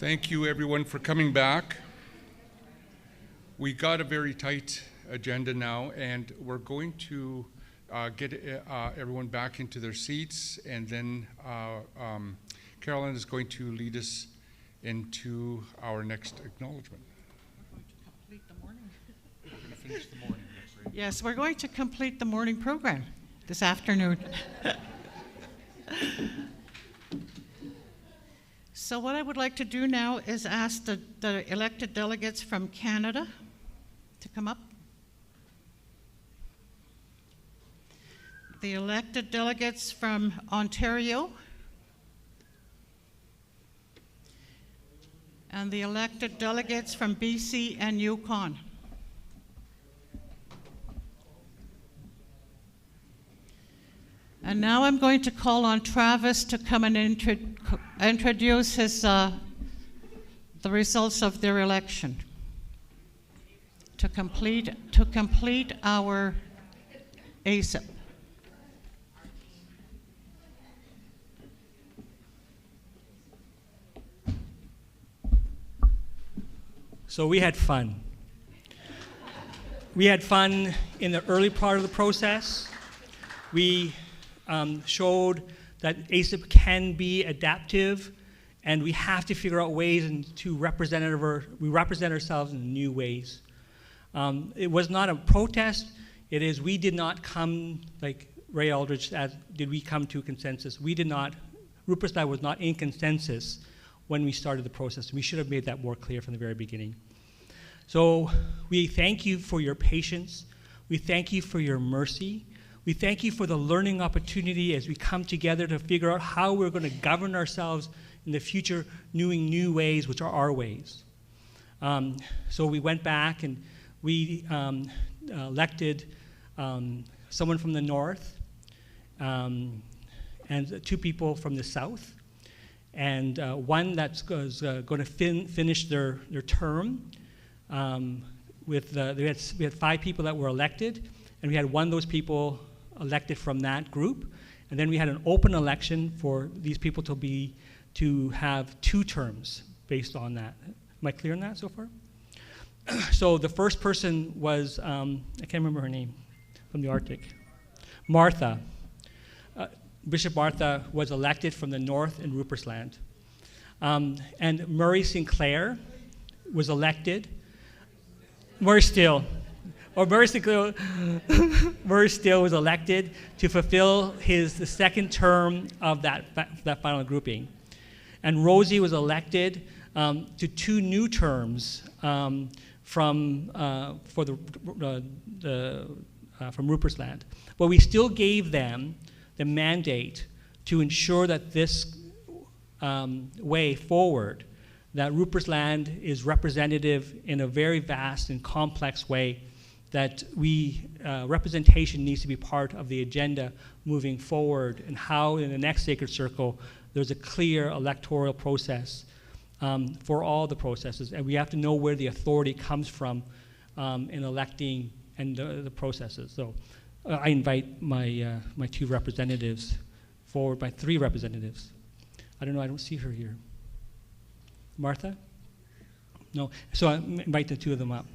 Thank you, everyone, for coming back. We got a very tight agenda now, and we're going to get everyone back into their seats, and then Carolyn is going to lead us into our next acknowledgement. We're going to complete the morning. We're going to finish the morning. Right? Yes, we're going to complete the morning program this afternoon. So what I would like to do now is ask the elected delegates from Canada to come up. The elected delegates from Ontario. And the elected delegates from BC and Yukon. And now I'm going to call on Travis to come and introduce the results of their election to complete our ASIP. So we had fun. We had fun in the early part of the process. We showed that ASIP can be adaptive, and we have to figure out ways to represent ourselves in new ways. It was not a protest. It is we did not come, like Ray Aldrich, did we come to a consensus? We did not. Rupert's Land was not in consensus when we started the process. We should have made that more clear from the very beginning. So we thank you for your patience. We thank you for your mercy. We thank you for the learning opportunity as we come together to figure out how we're going to govern ourselves in the future, knowing new ways, which are our ways. So we went back and we elected someone from the north and two people from the south, and one that's going to finish their term. We had 5 people that were elected, and we had one of those people elected from that group, and then we had an open election for these people to have 2 terms based on that. Am I clear on that so far? So the first person was, I can't remember her name, from the Arctic, Martha. Bishop Martha was elected from the north in Rupert's Land. And Murray Sinclair was elected. Murray Steele was elected to fulfill the second term of that final grouping. And Rosie was elected to 2 new terms from Rupert's Land. But we still gave them the mandate to ensure that this way forward, that Rupert's Land is representative in a very vast and complex way, that representation needs to be part of the agenda moving forward, and how in the next Sacred Circle there's a clear electoral process for all the processes, and we have to know where the authority comes from in electing and the processes. So I invite my 2 representatives forward, my 3 representatives. I don't see her here. Martha? No, so I invite the 2 of them up.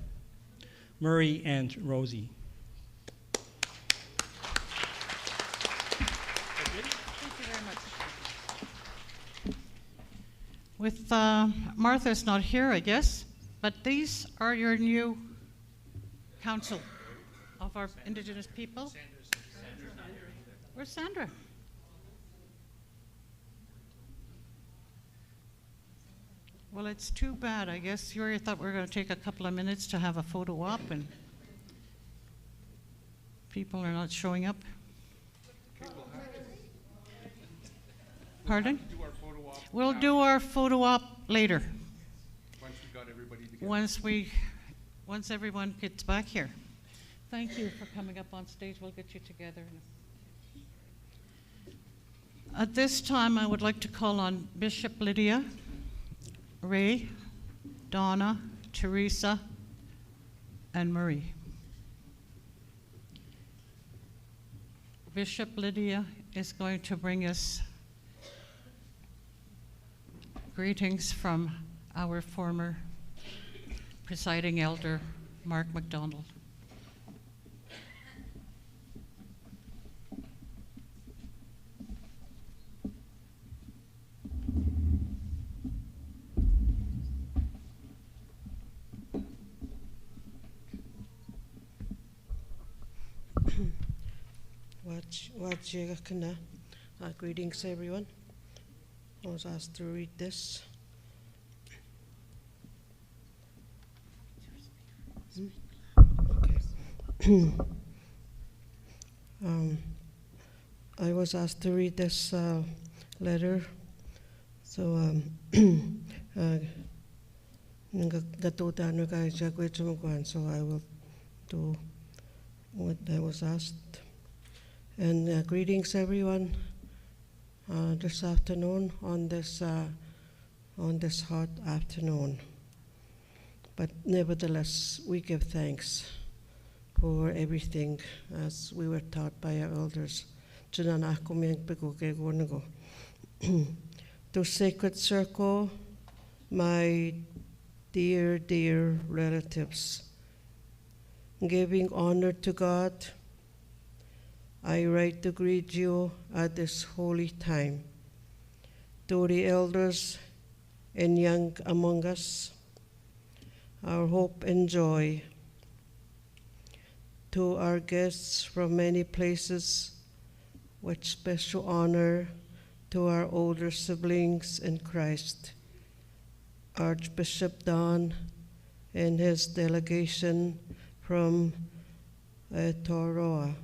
Murray and Rosie. Thank you very much. With Martha's not here, I guess, but these are your new council of our Indigenous people. Where's Sandra? Well, it's too bad. I guess you thought we were going to take a couple of minutes to have a photo op, and people are not showing up. Pardon? We'll do our photo op later. Once we got everybody together. Once everyone gets back here. Thank you for coming up on stage. We'll get you together. At this time, I would like to call on Bishop Lydia, Ray, Donna, Teresa, and Murray. Bishop Lydia is going to bring us greetings from our former presiding elder, Mark MacDonald. Greetings, everyone. I was asked to read this. Okay. I was asked to read this letter, so so I will do what I was asked. And greetings, everyone, this afternoon on this hot afternoon. But nevertheless, we give thanks for everything, as we were taught by our elders. To Sacred Circle, my dear, dear relatives, giving honor to God, I write to greet you at this holy time. To the elders and young among us, our hope and joy. To our guests from many places, with special honor to our older siblings in Christ, Archbishop Don and his delegation from Toroa.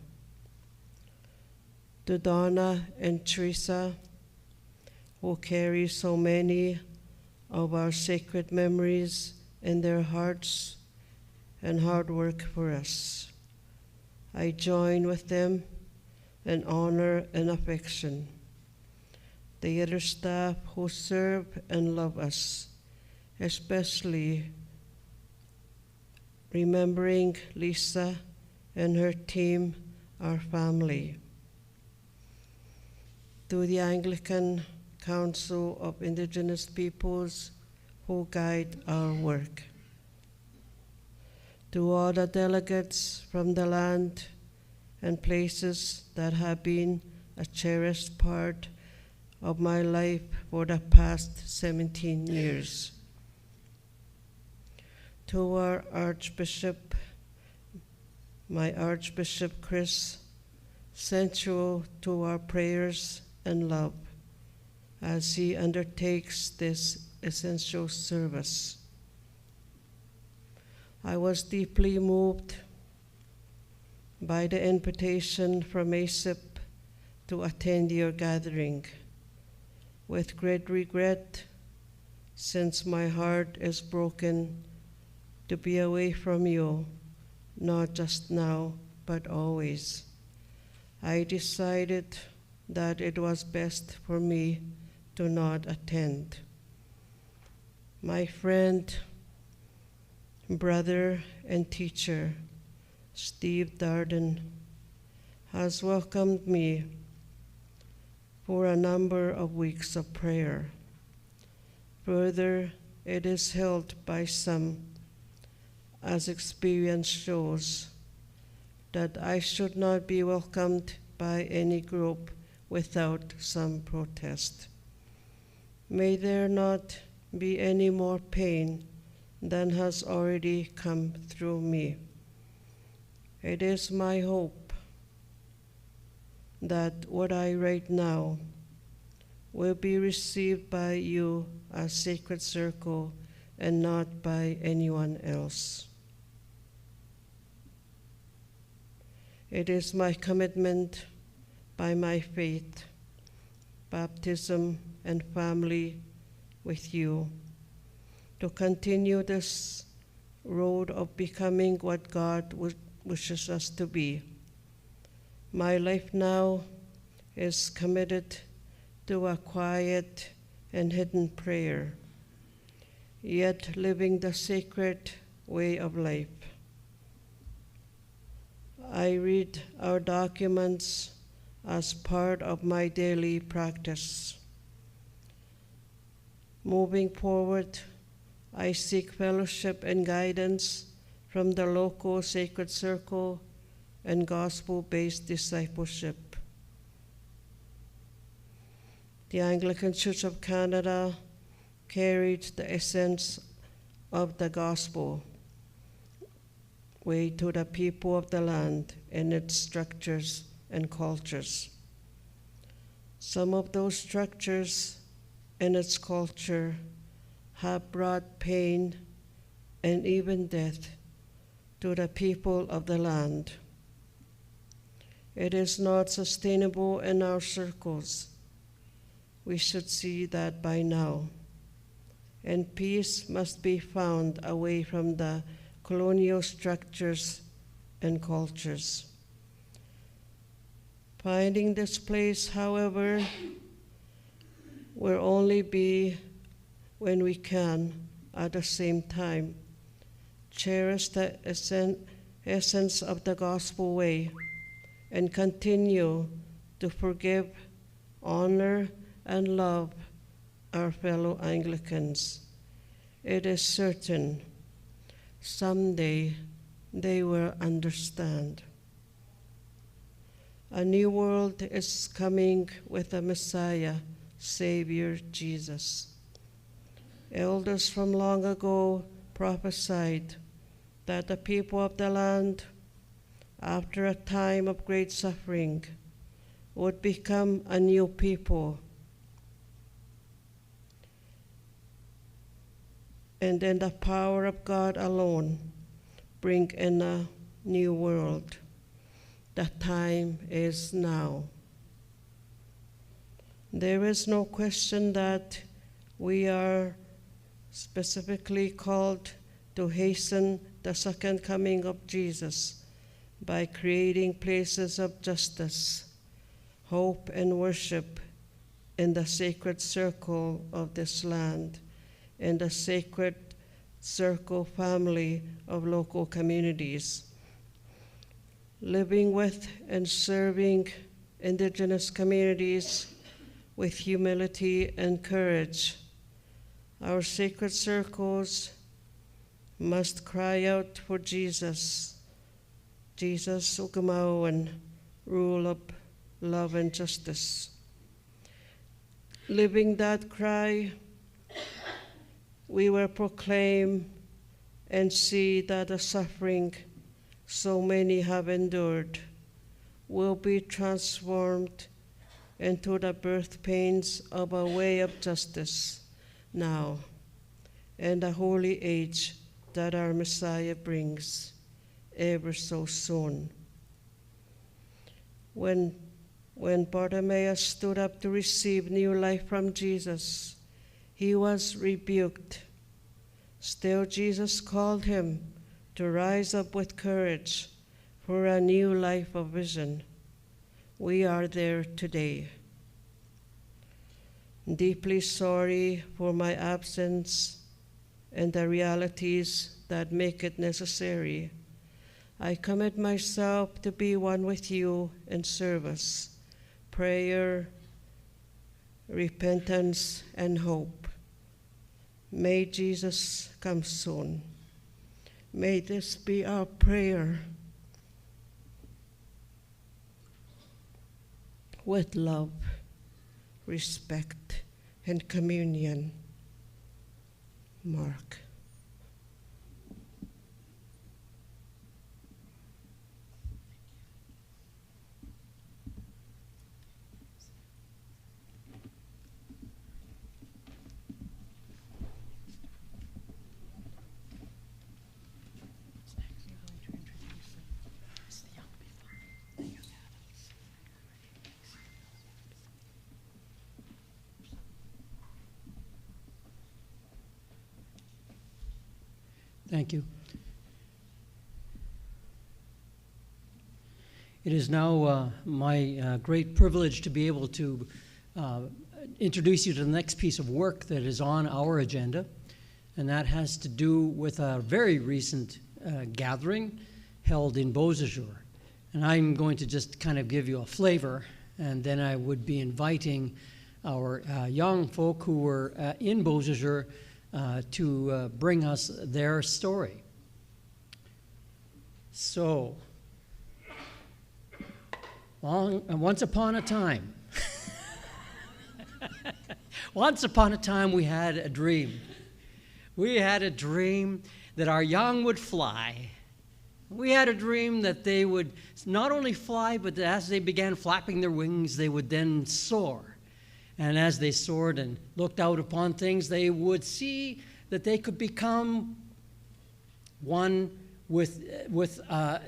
To Donna and Teresa, who carry so many of our sacred memories in their hearts and hard work for us. I join with them in honor and affection. The other staff who serve and love us, especially remembering Lisa and her team, our family. To the Anglican Council of Indigenous Peoples who guide our work. To all the delegates from the land and places that have been a cherished part of my life for the past 17 years. To our Archbishop, my Archbishop Chris, central to our prayers and love as he undertakes this essential service. I was deeply moved by the invitation from ASIP to attend your gathering. With great regret, since my heart is broken to be away from you, not just now, but always, I decided that it was best for me to not attend. My friend, brother, and teacher, Steve Darden, has welcomed me for a number of weeks of prayer. Further, it is held by some, as experience shows, that I should not be welcomed by any group without some protest. May there not be any more pain than has already come through me. It is my hope that what I write now will be received by you as Sacred Circle and not by anyone else. It is my commitment by my faith, baptism, and family with you to continue this road of becoming what God wishes us to be. My life now is committed to a quiet and hidden prayer, yet living the sacred way of life. I read our documents as part of my daily practice. Moving forward, I seek fellowship and guidance from the local sacred circle and gospel-based discipleship. The Anglican Church of Canada carried the essence of the gospel way to the people of the land in its structures and cultures. Some of those structures and its culture have brought pain and even death to the people of the land. It is not sustainable in our circles. We should see that by now. And peace must be found away from the colonial structures and cultures. Finding this place, however, will only be when we can, at the same time, cherish the essence of the gospel way and continue to forgive, honor, and love our fellow Anglicans. It is certain someday they will understand. A new world is coming with a Messiah, Savior Jesus. Elders from long ago prophesied that the people of the land, after a time of great suffering, would become a new people. And then the power of God alone bring in a new world. The time is now. There is no question that we are specifically called to hasten the second coming of Jesus by creating places of justice, hope, and worship in the sacred circle of this land, in the sacred circle family of local communities. Living with and serving Indigenous communities with humility and courage, our sacred circles must cry out for Jesus, Jesus Ugumawan, rule of love and justice. Living that cry, we will proclaim and see that the suffering so many have endured will be transformed into the birth pains of a way of justice now, and the holy age that our Messiah brings ever so soon. When Bartimaeus stood up to receive new life from Jesus, he was rebuked. Still, Jesus called him to rise up with courage for a new life of vision. We are there today. Deeply sorry for my absence and the realities that make it necessary. I commit myself to be one with you in service, prayer, repentance, and hope. May Jesus come soon. May this be our prayer. With love, respect, and communion. Mark. Thank you. It is now my great privilege to be able to introduce you to the next piece of work that is on our agenda, and that has to do with a very recent gathering held in Beausejour. And I'm going to just kind of give you a flavor, and then I would be inviting our young folk who were in Beausejour to bring us their story. So, once upon a time, once upon a time we had a dream. We had a dream that our young would fly. We had a dream that they would not only fly, but that as they began flapping their wings, they would then soar. And as they soared and looked out upon things, they would see that they could become one with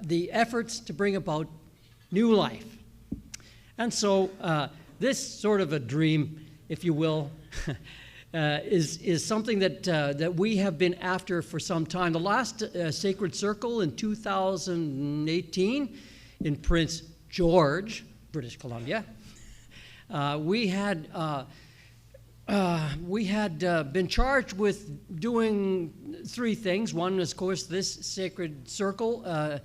the efforts to bring about new life. And so this sort of a dream, if you will, is something that we have been after for some time. The last Sacred Circle in 2018 in Prince George, British Columbia, we had been charged with doing three things. One is, of course, this Sacred Circle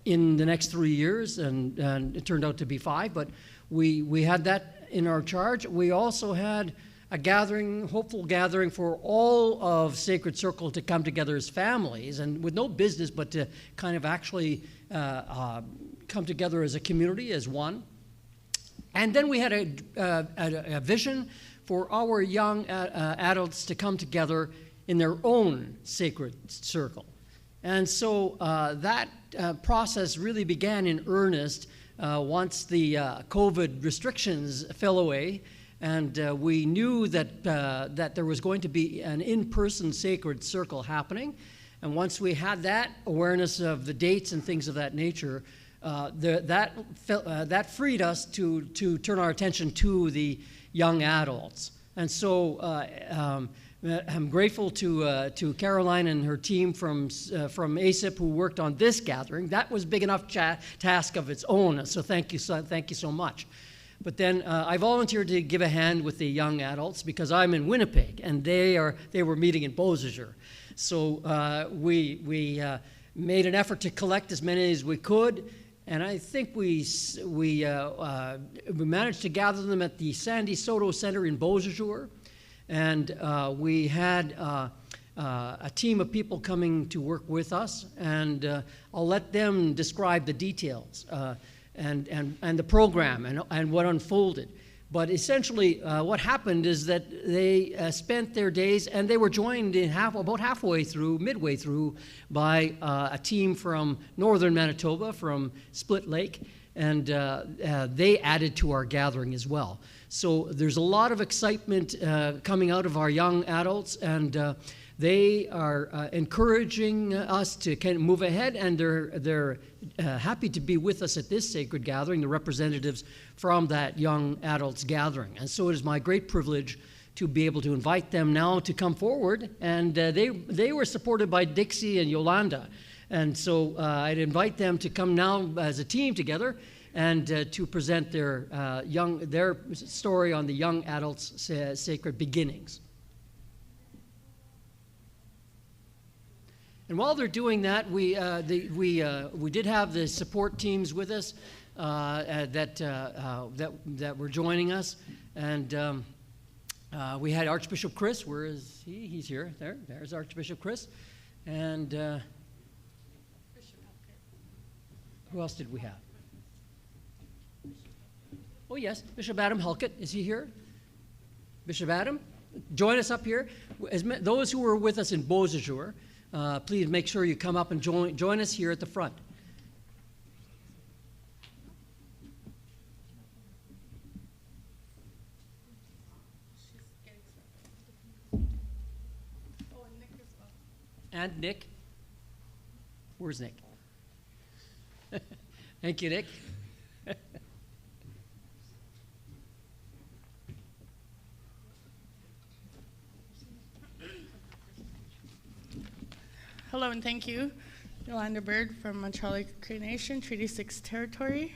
in the next 3 years, and it turned out to be 5, but we had that in our charge. We also had a gathering, hopeful gathering for all of Sacred Circle to come together as families, and with no business but to kind of actually come together as a community, as one. And then we had a vision for our young adults to come together in their own Sacred Circle. And so that process really began in earnest once the COVID restrictions fell away. And we knew that there was going to be an in-person Sacred Circle happening. And once we had that awareness of the dates and things of that nature, that freed us to turn our attention to the young adults. And so I'm grateful to Caroline and her team from ASIP who worked on this gathering. That was a big enough task of its own, so thank you so much. But then I volunteered to give a hand with the young adults because I'm in Winnipeg and they were meeting in Beausejour. So we made an effort to collect as many as we could, and I think we managed to gather them at the Sandy Soto Center in Beausejour, and we had a team of people coming to work with us, and I'll let them describe the details. And the program and what unfolded. But essentially what happened is that they spent their days, and they were joined in midway through, by a team from northern Manitoba, from Split Lake, and they added to our gathering as well. So there's a lot of excitement coming out of our young adults, and they are encouraging us to kind of move ahead, and they're happy to be with us at this sacred gathering, the representatives from that young adults gathering. And so it is my great privilege to be able to invite them now to come forward, and they were supported by Dixie and Yolanda. And so I'd invite them to come now as a team together and to present their story on the young adults' sacred beginnings. And while they're doing that, we did have the support teams with us that were joining us, and we had Archbishop Chris. Where is he? He's here. There's Archbishop Chris, and who else did we have? Oh yes, Bishop Adam Halkett. Is he here? Bishop Adam, join us up here. Those who were with us in Beausejour, please make sure you come up and join us here at the front. And Nick. Where's Nick? Thank you, Nick. Hello and thank you. Yolanda Bird from Montreal Cree Nation, Treaty 6 Territory.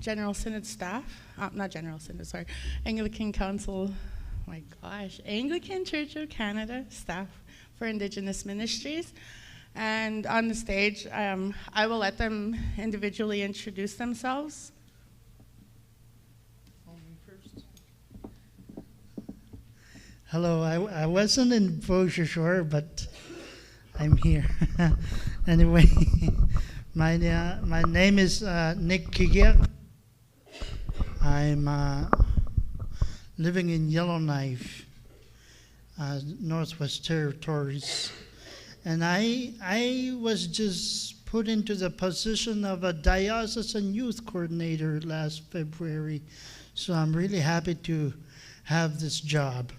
General Synod staff, not General Synod, sorry, Anglican Council, oh my gosh, Anglican Church of Canada staff for Indigenous Ministries. And on the stage, I will let them individually introduce themselves. Hello, I wasn't in Beausejour, but I'm here. Anyway, my name is Nick Kigia. I'm living in Yellowknife, Northwest Territories. And I was just put into the position of a diocesan youth coordinator last February. So I'm really happy to have this job.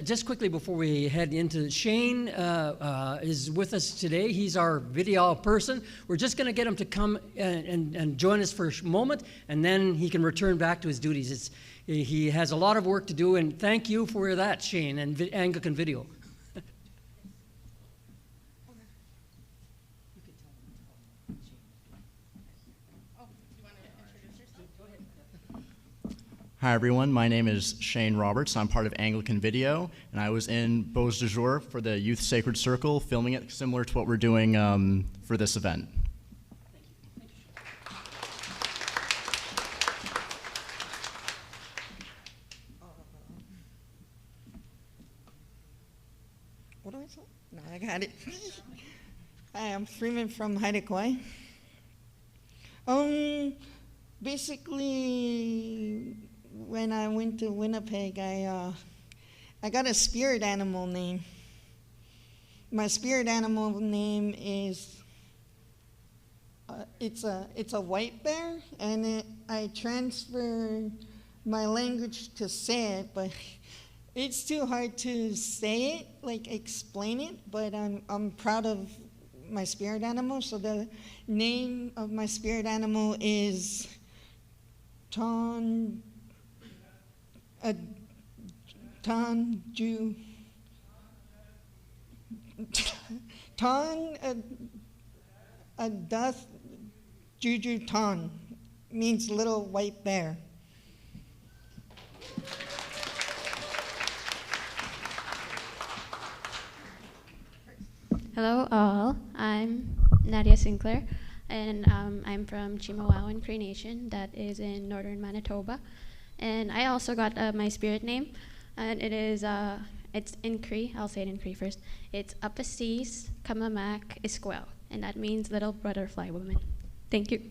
Just quickly before we head into, Shane is with us today. He's our video person. We're just going to get him to come and join us for a moment, and then he can return back to his duties. He has a lot of work to do, and thank you for that, Shane, and Anglican Video. Hi everyone, my name is Shane Roberts. I'm part of Anglican Video, and I was in Beausejour for the Youth Sacred Circle, filming it similar to what we're doing for this event. What do I say? No, I got it. Hi, I'm Freeman from Haida Gwaii. Basically, when I went to Winnipeg, I got a spirit animal name. My spirit animal name is it's a white bear, and I transferred my language to say it, but it's too hard to say it, like explain it. But I'm proud of my spirit animal. So the name of my spirit animal is Tanju Adath Juju Tan, means little white bear. Hello all, I'm Nadia Sinclair, and I'm from Chimawawan Cree Nation, that is in northern Manitoba. And I also got my spirit name, and it is, it's in Cree. I'll say it in Cree first. It's Apasis Kamamak Iskwel, and that means little butterfly woman. Thank you.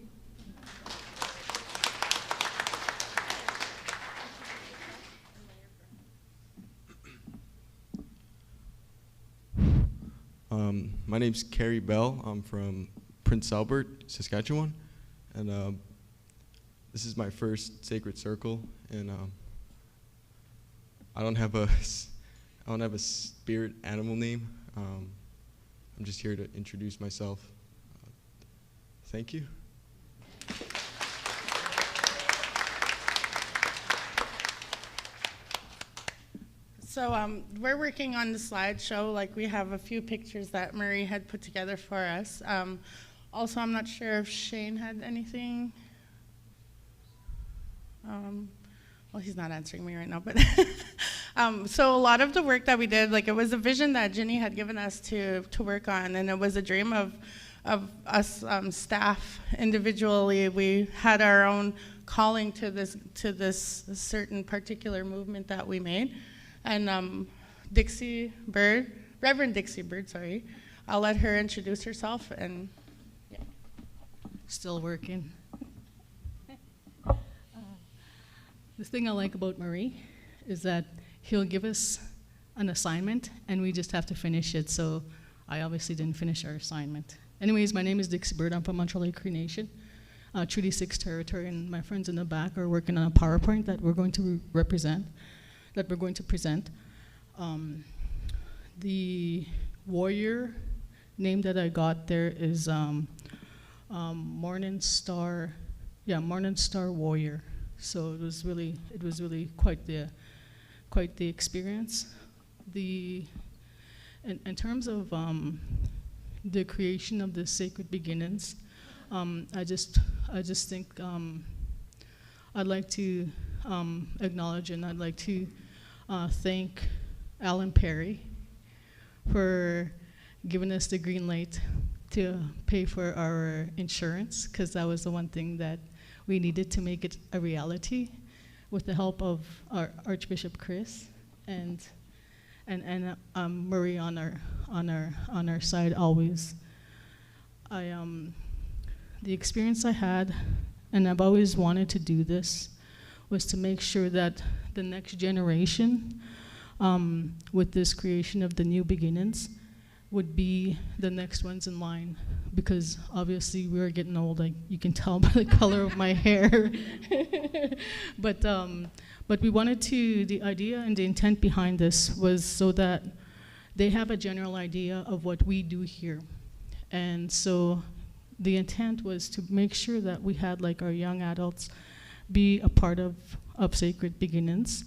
My name's Carrie Bell. I'm from Prince Albert, Saskatchewan, and this is my first sacred circle. And I don't have a spirit animal name. I'm just here to introduce myself. Thank you. So we're working on the slideshow. Like, we have a few pictures that Marie had put together for us. Also, I'm not sure if Shane had anything. Well, he's not answering me right now, but so a lot of the work that we did, like, it was a vision that Ginny had given us to work on, and it was a dream of us staff individually. We had our own calling to this certain particular movement that we made. And Dixie Bird, Reverend Dixie Bird, sorry, I'll let her introduce herself. And yeah. Still working. The thing I like about Marie is that he'll give us an assignment and we just have to finish it. So I obviously didn't finish our assignment. Anyways, my name is Dixie Bird. I'm from Montreal Cree Nation, Treaty 6 territory, and my friends in the back are working on a PowerPoint that we're going to present. The warrior name that I got there is Morning Star Warrior. So it was really quite the experience. In terms of the creation of the sacred beginnings, I just think I'd like to acknowledge, and I'd like to thank Alan Perry for given us the green light to pay for our insurance, because that was the one thing that we needed to make it a reality, with the help of our Archbishop Chris and Marie on our side always. The experience I had, and I've always wanted to do this, was to make sure that the next generation, with this creation of the new beginnings, would be the next ones in line, because obviously we are getting old. You can tell by the color of my hair. But we wanted to, the idea and the intent behind this was so that they have a general idea of what we do here. And so the intent was to make sure that we had like our young adults be a part of Sacred Beginnings,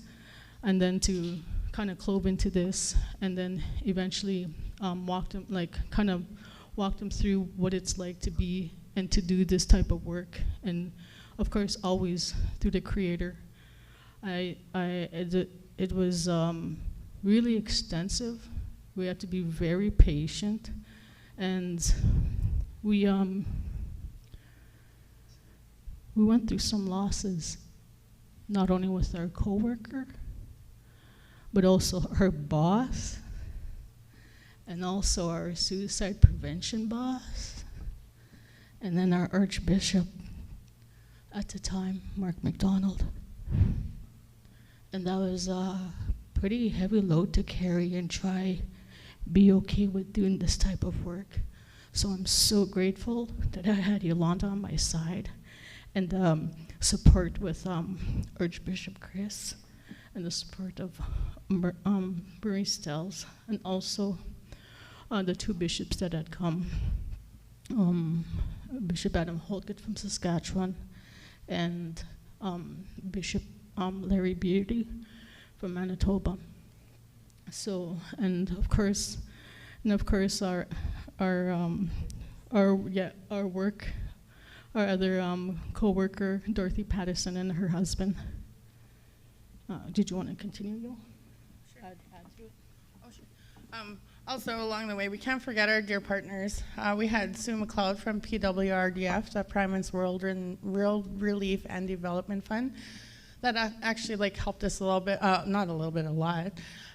and then to kind of clove into this, and then eventually walk them through what it's like to be and to do this type of work, and of course always through the Creator. It was really extensive. We had to be very patient, and we went through some losses, not only with our coworker, but also her boss, and also our suicide prevention boss, and then our Archbishop at the time, Mark McDonald. And that was a pretty heavy load to carry and try be okay with doing this type of work. So I'm so grateful that I had Yolanda on my side, and support with Archbishop Chris, and the support of Marie Stells, and also the two bishops that had come, Bishop Adam Holkett from Saskatchewan, and Bishop Larry Beardy from Manitoba. So, and of course our work, our other co-worker, Dorothy Pattison, and her husband. Did you want to continue, Yo? Sure. Add to it? Oh, sure. Also, along the way, we can't forget our dear partners. We had Sue McLeod from PWRDF, the Primus World Relief and Development Fund, that actually helped us a little bit, not a little bit, a lot.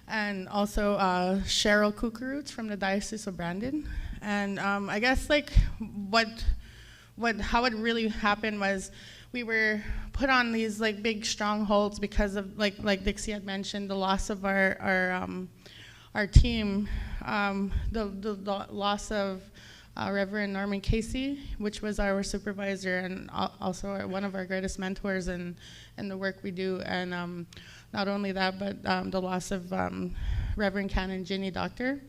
And also Cheryl Kukaroots from the Diocese of Brandon. And I guess how it really happened was we were put on these big strongholds because of like Dixie had mentioned, the loss of our team, the loss of Reverend Norman Casey, which was our supervisor and also one of our greatest mentors in the work we do. And not only that, but the loss of Reverend Canon Ginny Doctor.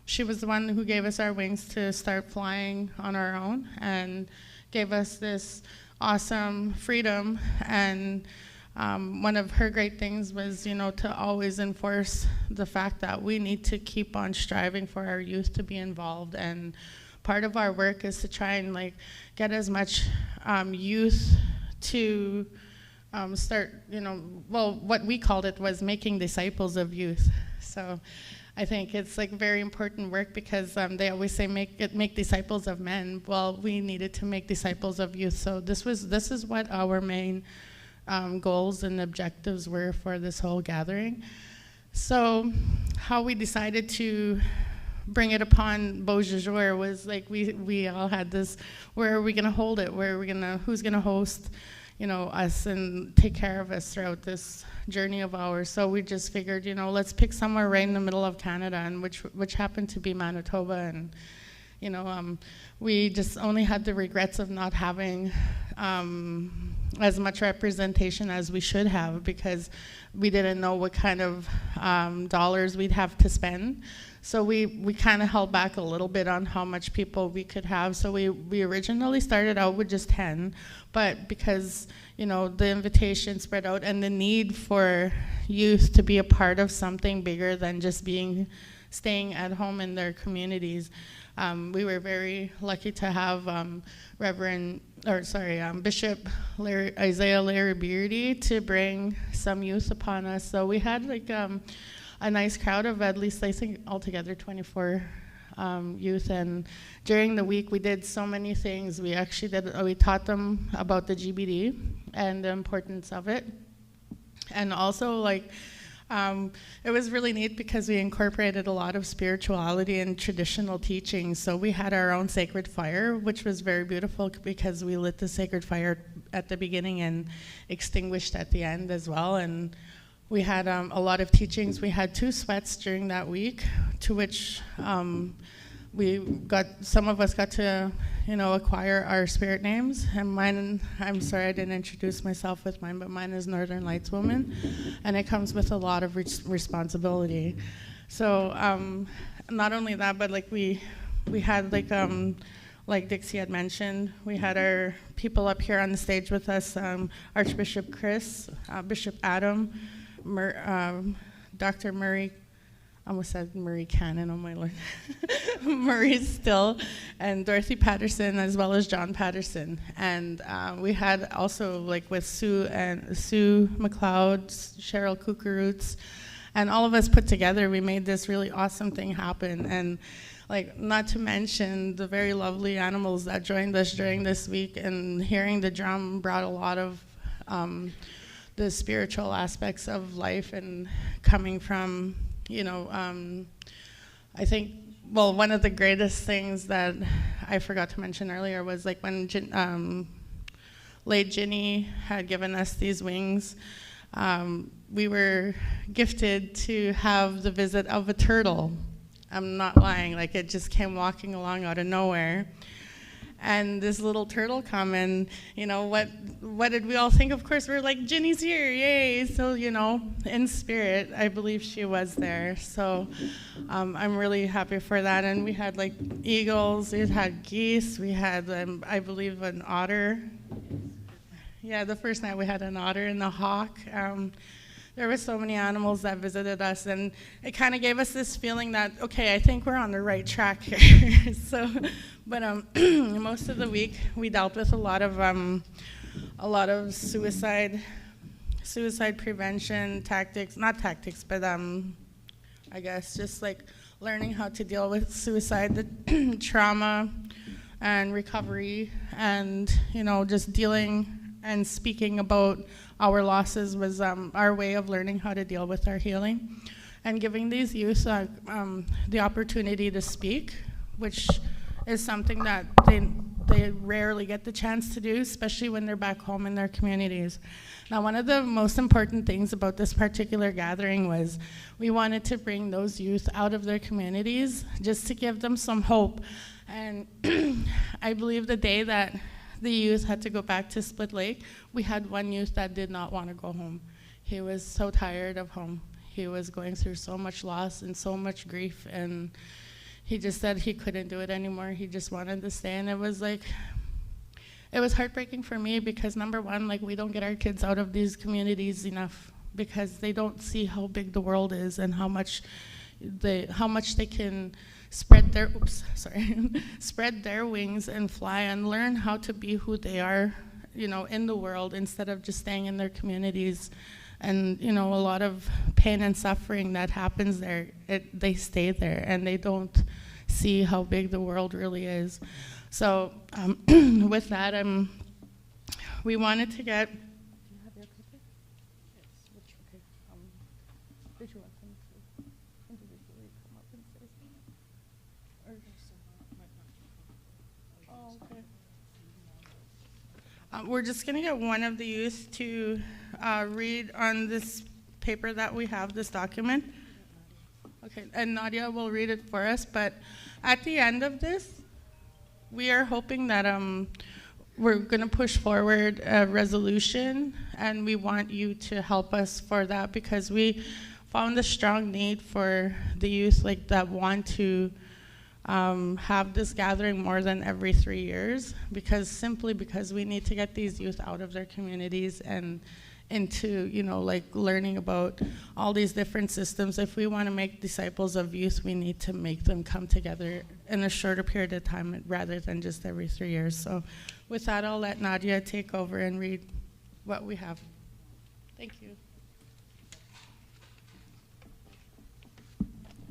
She was the one who gave us our wings to start flying on our own and gave us this awesome freedom. And one of her great things was, to always enforce the fact that we need to keep on striving for our youth to be involved. And part of our work is to try and get as much youth to start, what we called it was making disciples of youth. So I think it's very important work, because they always say make disciples of men. Well, we needed to make disciples of youth. So this is what our main goals and objectives were for this whole gathering. So how we decided to bring it upon Beau Jour was we all had this, where are we going to hold it? Who's going to host us and take care of us throughout this journey of ours? So we just figured, let's pick somewhere right in the middle of Canada, and which happened to be Manitoba. And we just only had the regrets of not having as much representation as we should have, because we didn't know what kind of dollars we'd have to spend. So we kind of held back a little bit on how much people we could have. So we originally started out with just 10, but because the invitation spread out and the need for youth to be a part of something bigger than just staying at home in their communities, we were very lucky to have Bishop Isaiah Larry Beardy to bring some youth upon us. So we had a nice crowd of at least, I think, altogether 24 youth. And during the week, we did so many things. We taught them about the GBD and the importance of it. And also, it was really neat because we incorporated a lot of spirituality and traditional teachings. So we had our own sacred fire, which was very beautiful because we lit the sacred fire at the beginning and extinguished at the end as well. And we had a lot of teachings. We had 2 sweats during that week, to which some of us got to, acquire our spirit names. And mine, I'm sorry I didn't introduce myself with mine, but mine is Northern Lights Woman, and it comes with a lot of responsibility. So not only that, but we had like Dixie had mentioned, we had our people up here on the stage with us, Archbishop Chris, Bishop Adam, Dr. Murray, I almost said Marie Cannon, oh my Lord. Marie Still, and Dorothy Patterson, as well as John Patterson. And we had also with Sue McLeod, Cheryl Kukaroots, and all of us put together, we made this really awesome thing happen. And not to mention the very lovely animals that joined us during this week, and hearing the drum brought a lot of the spiritual aspects of life, and coming from, I think, one of the greatest things that I forgot to mention earlier was when late Ginny had given us these wings, we were gifted to have the visit of a turtle. I'm not lying, it just came walking along out of nowhere. And this little turtle come, and what did we all think? Of course, we're like, Ginny's here, yay! So in spirit, I believe she was there. So I'm really happy for that. And we had eagles, we had geese, we had I believe an otter. Yeah, the first night we had an otter and a hawk. There were so many animals that visited us, and it kind of gave us this feeling that, okay, I think we're on the right track here. But most of the week we dealt with a lot of suicide prevention tactics, not tactics, but I guess just learning how to deal with suicide, the trauma and recovery, and just dealing and speaking about our losses was our way of learning how to deal with our healing, and giving these youth the opportunity to speak, which is something that they rarely get the chance to do, especially when they're back home in their communities. Now, one of the most important things about this particular gathering was we wanted to bring those youth out of their communities just to give them some hope. And I believe the day that the youth had to go back to Split Lake, we had one youth that did not want to go home. He was so tired of home. He was going through so much loss and so much grief, and he just said he couldn't do it anymore. He just wanted to stay, and it was heartbreaking for me because, number one, we don't get our kids out of these communities enough because they don't see how big the world is and how much they can spread their wings and fly and learn how to be who they are, in the world, instead of just staying in their communities. And a lot of pain and suffering that happens there, they stay there and they don't see how big the world really is. So with that, we wanted to get. Do you have your clicker? Yes. Which okay? Did you want them to individually come up and say something? Or oh, okay. We're just gonna get one of the youth to read on this paper that we have, this document. Okay, and Nadia will read it for us, but at the end of this, we are hoping that we're gonna push forward a resolution, and we want you to help us for that because we found a strong need for the youth that want to have this gathering more than every 3 years, simply because we need to get these youth out of their communities and into learning about all these different systems. If we want to make disciples of youth, we need to make them come together in a shorter period of time rather than just every 3 years. So with that, I'll let Nadia take over and read what we have. Thank you.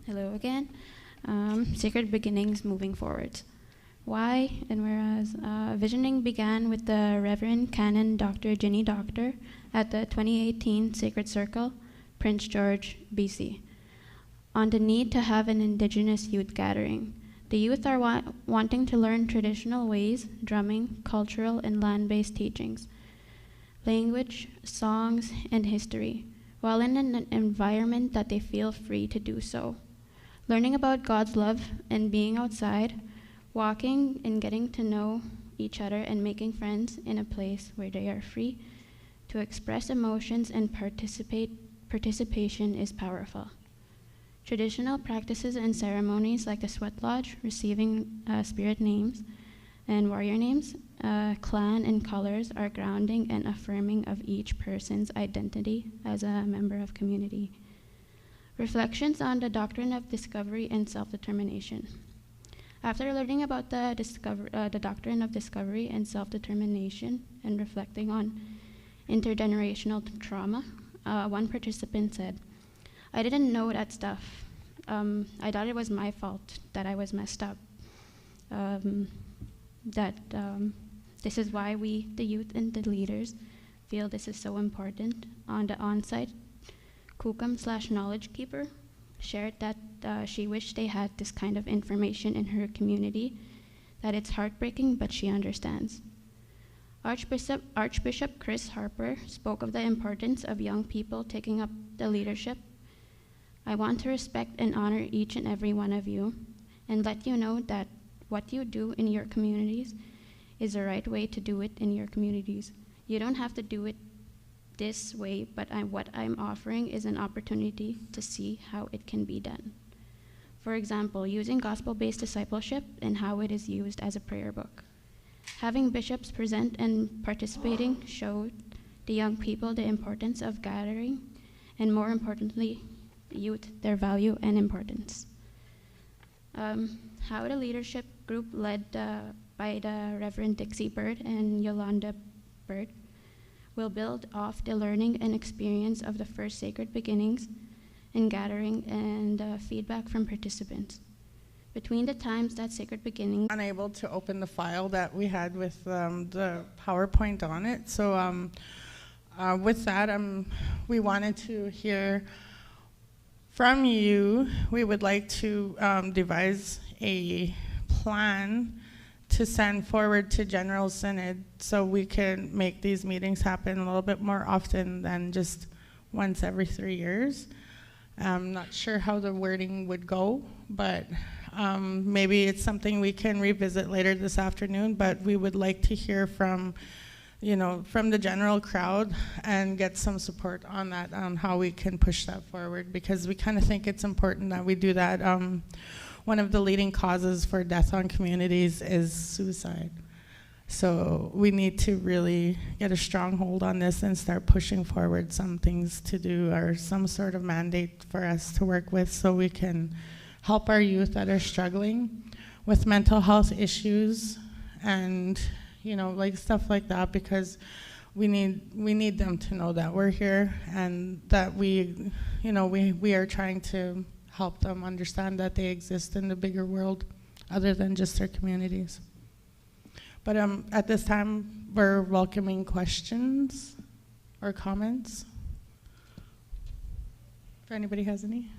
Hello again. Sacred Beginnings Moving Forward. Why and whereas visioning began with the Reverend Canon Dr. Ginny Doctor at the 2018 Sacred Circle, Prince George, BC, on the need to have an Indigenous youth gathering. The youth are wanting to learn traditional ways, drumming, cultural and land-based teachings, language, songs, and history, while in an environment that they feel free to do so. Learning about God's love and being outside, walking and getting to know each other and making friends in a place where they are free to express emotions and participation is powerful. Traditional practices and ceremonies like the sweat lodge, receiving spirit names and warrior names, clan and colors are grounding and affirming of each person's identity as a member of community. Reflections on the doctrine of discovery and self-determination. After learning about the doctrine of discovery and self-determination and reflecting on intergenerational trauma, one participant said, "I didn't know that stuff. I thought it was my fault that I was messed up. This is why we, the youth and the leaders, feel this is so important." On the on-site, Kukum/knowledge keeper shared that she wished they had this kind of information in her community, that it's heartbreaking, but she understands. Archbishop Chris Harper spoke of the importance of young people taking up the leadership. "I want to respect and honor each and every one of you and let you know that what you do in your communities is the right way to do it in your communities. You don't have to do it this way, but what I'm offering is an opportunity to see how it can be done. For example, using gospel-based discipleship and how it is used as a prayer book. Having bishops present and participating showed the young people the importance of gathering, and more importantly, the youth, their value and importance. How the leadership group led by the Reverend Dixie Bird and Yolanda Bird will build off the learning and experience of the first Sacred Beginnings and gathering and feedback from participants. Between the times that Sacred Beginnings... Unable to open the file that we had with the PowerPoint on it. So with that, we wanted to hear from you. We would like to devise a plan to send forward to General Synod so we can make these meetings happen a little bit more often than just once every 3 years. I'm not sure how the wording would go, but maybe it's something we can revisit later this afternoon, but we would like to hear from, from the general crowd and get some support on that, on how we can push that forward, because we kind of think it's important that we do that. One of the leading causes for death on communities is suicide. So we need to really get a strong hold on this and start pushing forward some things to do, or some sort of mandate for us to work with, so we can help our youth that are struggling with mental health issues and like stuff like that, because we need them to know that we're here and that we are trying to help them understand that they exist in the bigger world other than just their communities. But at this time, we're welcoming questions or comments. If anybody has any.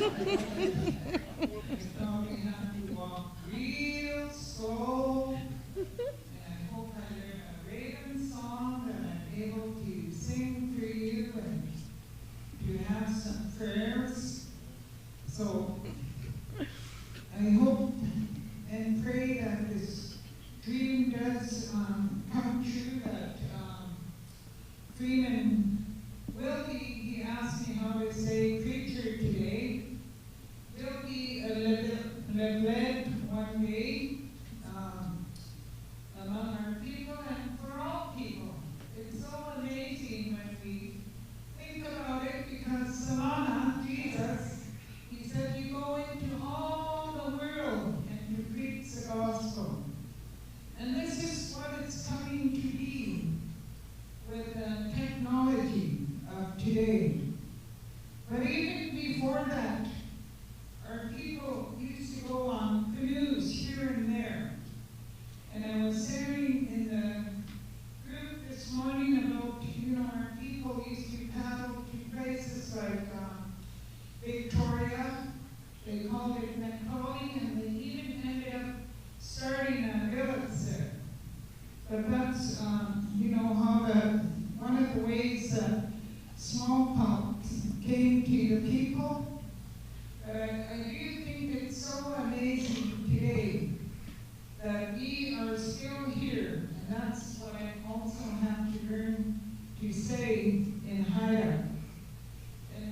we have to walk real slow. And I hope I learn a Raven song that I'm able to sing for you and to have some prayers. So I hope and pray that this dream does come true, that Freeman will be, he asked me how to say preacher today, will be led one day among our people and for all people. It's so amazing when we think about it, because Solana, Jesus, he said, you go into all the world and you preach the gospel. And this is what it's coming to be with the technology of today. But even before that, our people used to go on canoes here and there. And I was sharing in the group this morning about, our people used to paddle to places like Victoria. They called it Macaulay, and they even ended up starting a village there. But that's, how one of the ways that smallpox came to the people. But I do think it's so amazing today that we are still here, and that's what I also have to learn to say in Haida. And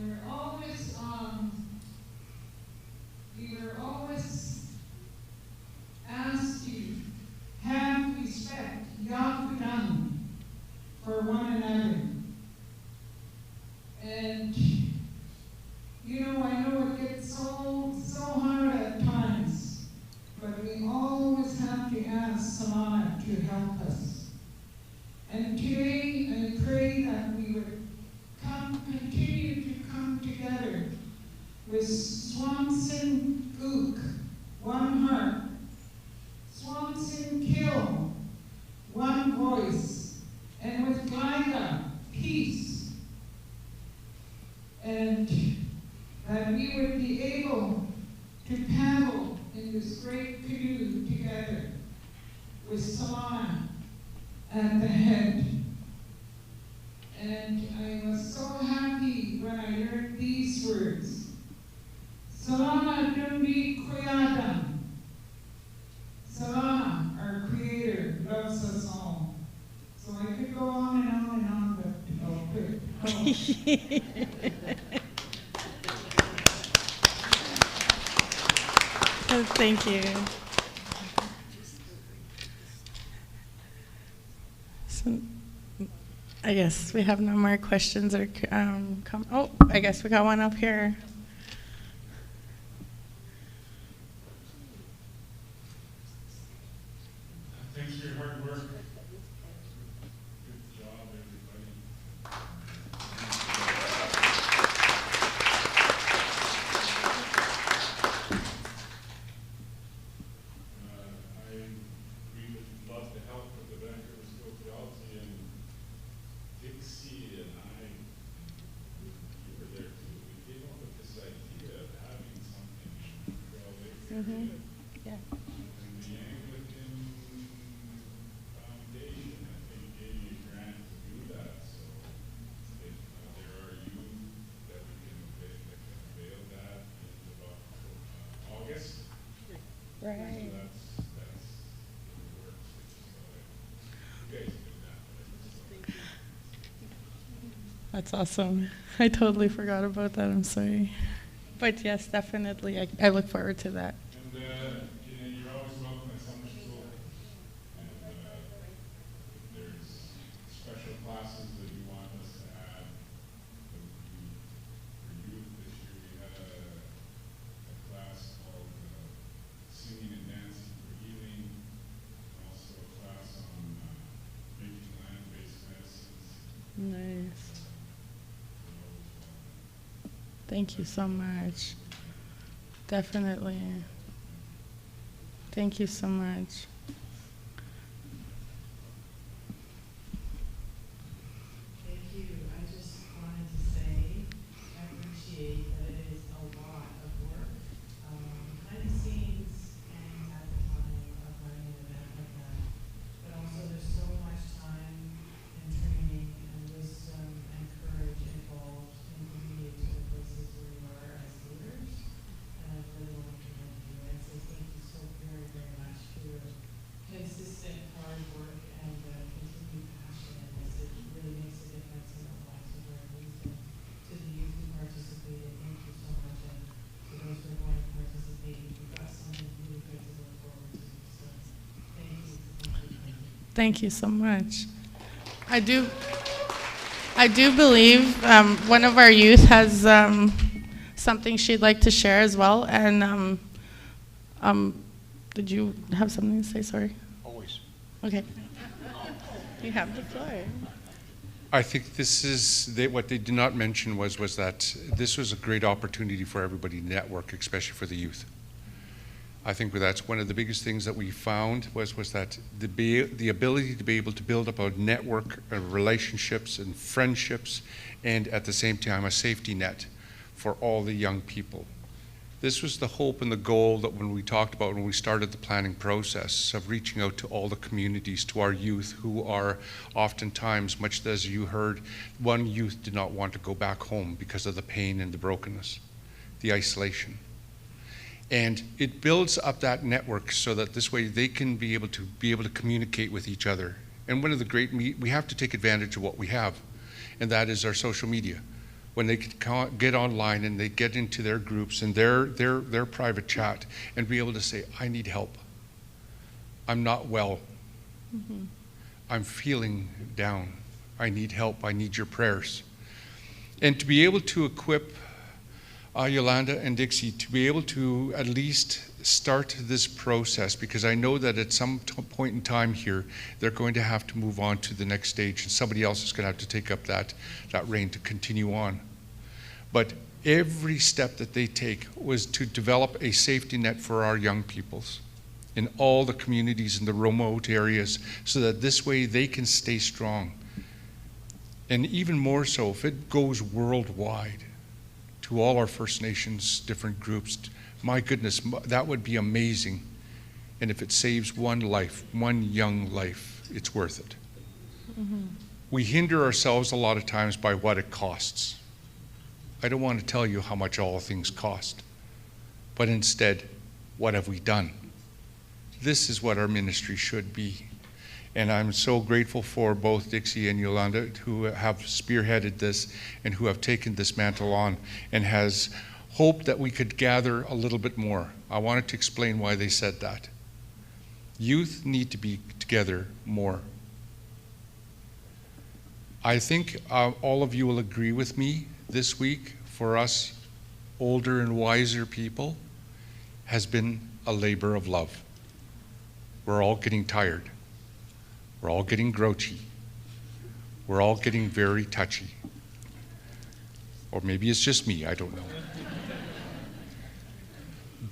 we were always asked to have respect, yakudan, for one another. And I know it gets so hard at times, but we always have to ask Samana to help us. And today I pray that we would continue to come together with Swanson Ook, one heart, Swanson Kill, one voice, and with Glida, peace. And that we would be able to paddle in this great canoe together with Solana at the head. And I was so happy when I learned these words. Solana Dundi Kuyada. Solana, our Creator, loves us all. So I could go on and on and on, but I'll quit. Thank you. So, I guess we have no more questions or I guess we got one up here. Thanks for your hard work. Good job, everybody. We would love to help with the Vancouver School of Theology, and Dixie and I, you were there too, we came up with this idea of having something Yeah. And the Anglican Foundation, I think, gave me a grant to do that. So if there are youth that we can avail that in about August. Right. So that's in the works. You guys did that. That's awesome. I totally forgot about that. I'm sorry. But yes, definitely. I look forward to that. And you're always welcome at summer school. And if there's special classes that you want us to add for youth, this year we had a class called Singing and Dancing for Healing, and also a class on making land-based medicines. Nice. Thank you so much. Definitely. Thank you so much. Thank you. I just wanted to say I appreciate that it is a lot of Thank you so much. I do believe one of our youth has something she'd like to share as well. And did you have something to say? Sorry. Always. Okay. You have the floor. I think this is, what they did not mention was that this was a great opportunity for everybody to network, especially for the youth. I think that's one of the biggest things that we found was that the ability to be able to build up a network of relationships and friendships, and at the same time a safety net for all the young people. This was the hope and the goal that when we talked about when we started the planning process of reaching out to all the communities, to our youth who are oftentimes, much as you heard, one youth did not want to go back home because of the pain and the brokenness, the isolation. And it builds up that network so that this way they can be able to communicate with each other. And one of the great, we have to take advantage of what we have, and that is our social media. When they can get online and they get into their groups and their private chat and be able to say, I need help. I'm not well. Mm-hmm. I'm feeling down. I need help. I need your prayers. And to be able to equip Yolanda and Dixie to be able to at least start this process, because I know that at some point in time here, they're going to have to move on to the next stage, and somebody else is going to have to take up that reign to continue on. But every step that they take was to develop a safety net for our young peoples in all the communities in the remote areas, so that this way they can stay strong. And even more so, if it goes worldwide to all our First Nations, different groups, my goodness, that would be amazing. And if it saves one life, one young life, it's worth it. Mm-hmm. We hinder ourselves a lot of times by what it costs. I don't want to tell you how much all things cost, but instead, what have we done? This is what our ministry should be. And I'm so grateful for both Dixie and Yolanda, who have spearheaded this and who have taken this mantle on, and has hoped that we could gather a little bit more. I wanted to explain why they said that. Youth need to be together more. I think all of you will agree with me this week, for us older and wiser people, has been a labor of love. We're all getting tired. We're all getting grouchy. We're all getting very touchy. Or maybe it's just me, I don't know.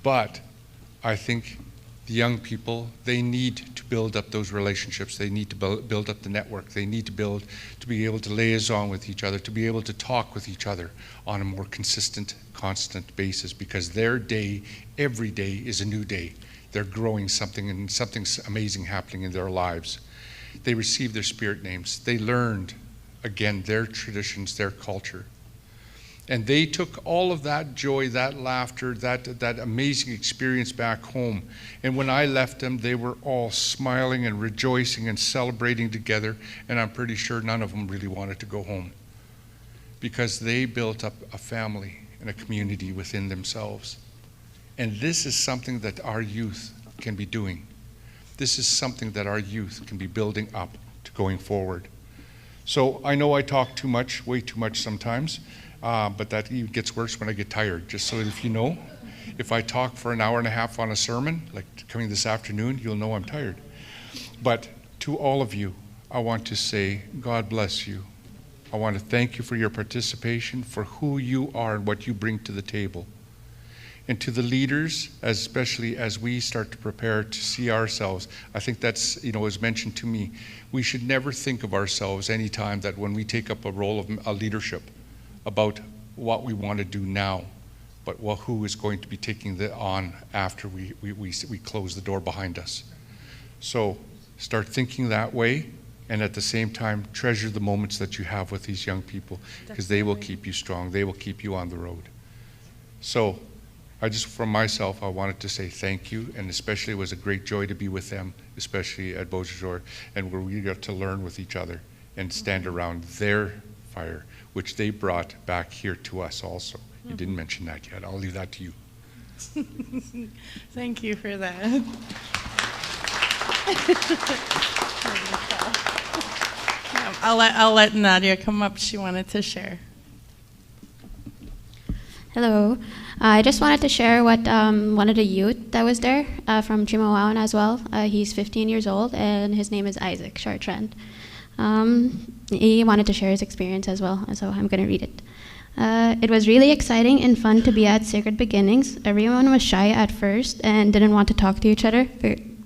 But I think the young people, they need to build up those relationships. They need to build up the network. They need to be able to liaison with each other, to be able to talk with each other on a more consistent, constant basis, because their day, every day is a new day. They're growing something, and something's amazing happening in their lives. They received their spirit names. They learned, again, their traditions, their culture. And they took all of that joy, that laughter, that amazing experience back home. And when I left them, they were all smiling and rejoicing and celebrating together. And I'm pretty sure none of them really wanted to go home, because they built up a family and a community within themselves. And this is something that our youth can be doing. This is something that our youth can be building up to going forward. So I know I talk too much, way too much sometimes. But that even gets worse when I get tired. Just so if you know, if I talk for an hour and a half on a sermon, like coming this afternoon, you'll know I'm tired. But to all of you, I want to say, God bless you. I want to thank you for your participation, for who you are and what you bring to the table. And to the leaders, especially as we start to prepare to see ourselves, I think that's, as mentioned to me, we should never think of ourselves any time that when we take up a role of a leadership, about what we want to do now, but who is going to be taking that on after we close the door behind us. So start thinking that way, and at the same time, treasure the moments that you have with these young people, because they will keep you strong. They will keep you on the road. So from myself, I wanted to say thank you, and especially it was a great joy to be with them, especially at Beausejour, and where we got to learn with each other and stand around their fire, which they brought back here to us also. You didn't mention that yet. I'll leave that to you. Thank you for that. I'll let Nadia come up. She wanted to share. Hello. I just wanted to share what one of the youth that was there from Chimawawan as well. He's 15 years old, and his name is Isaac Chartrand. He wanted to share his experience as well, so I'm going to read it. It was really exciting and fun to be at Sacred Beginnings. Everyone was shy at first and didn't want to talk to each other.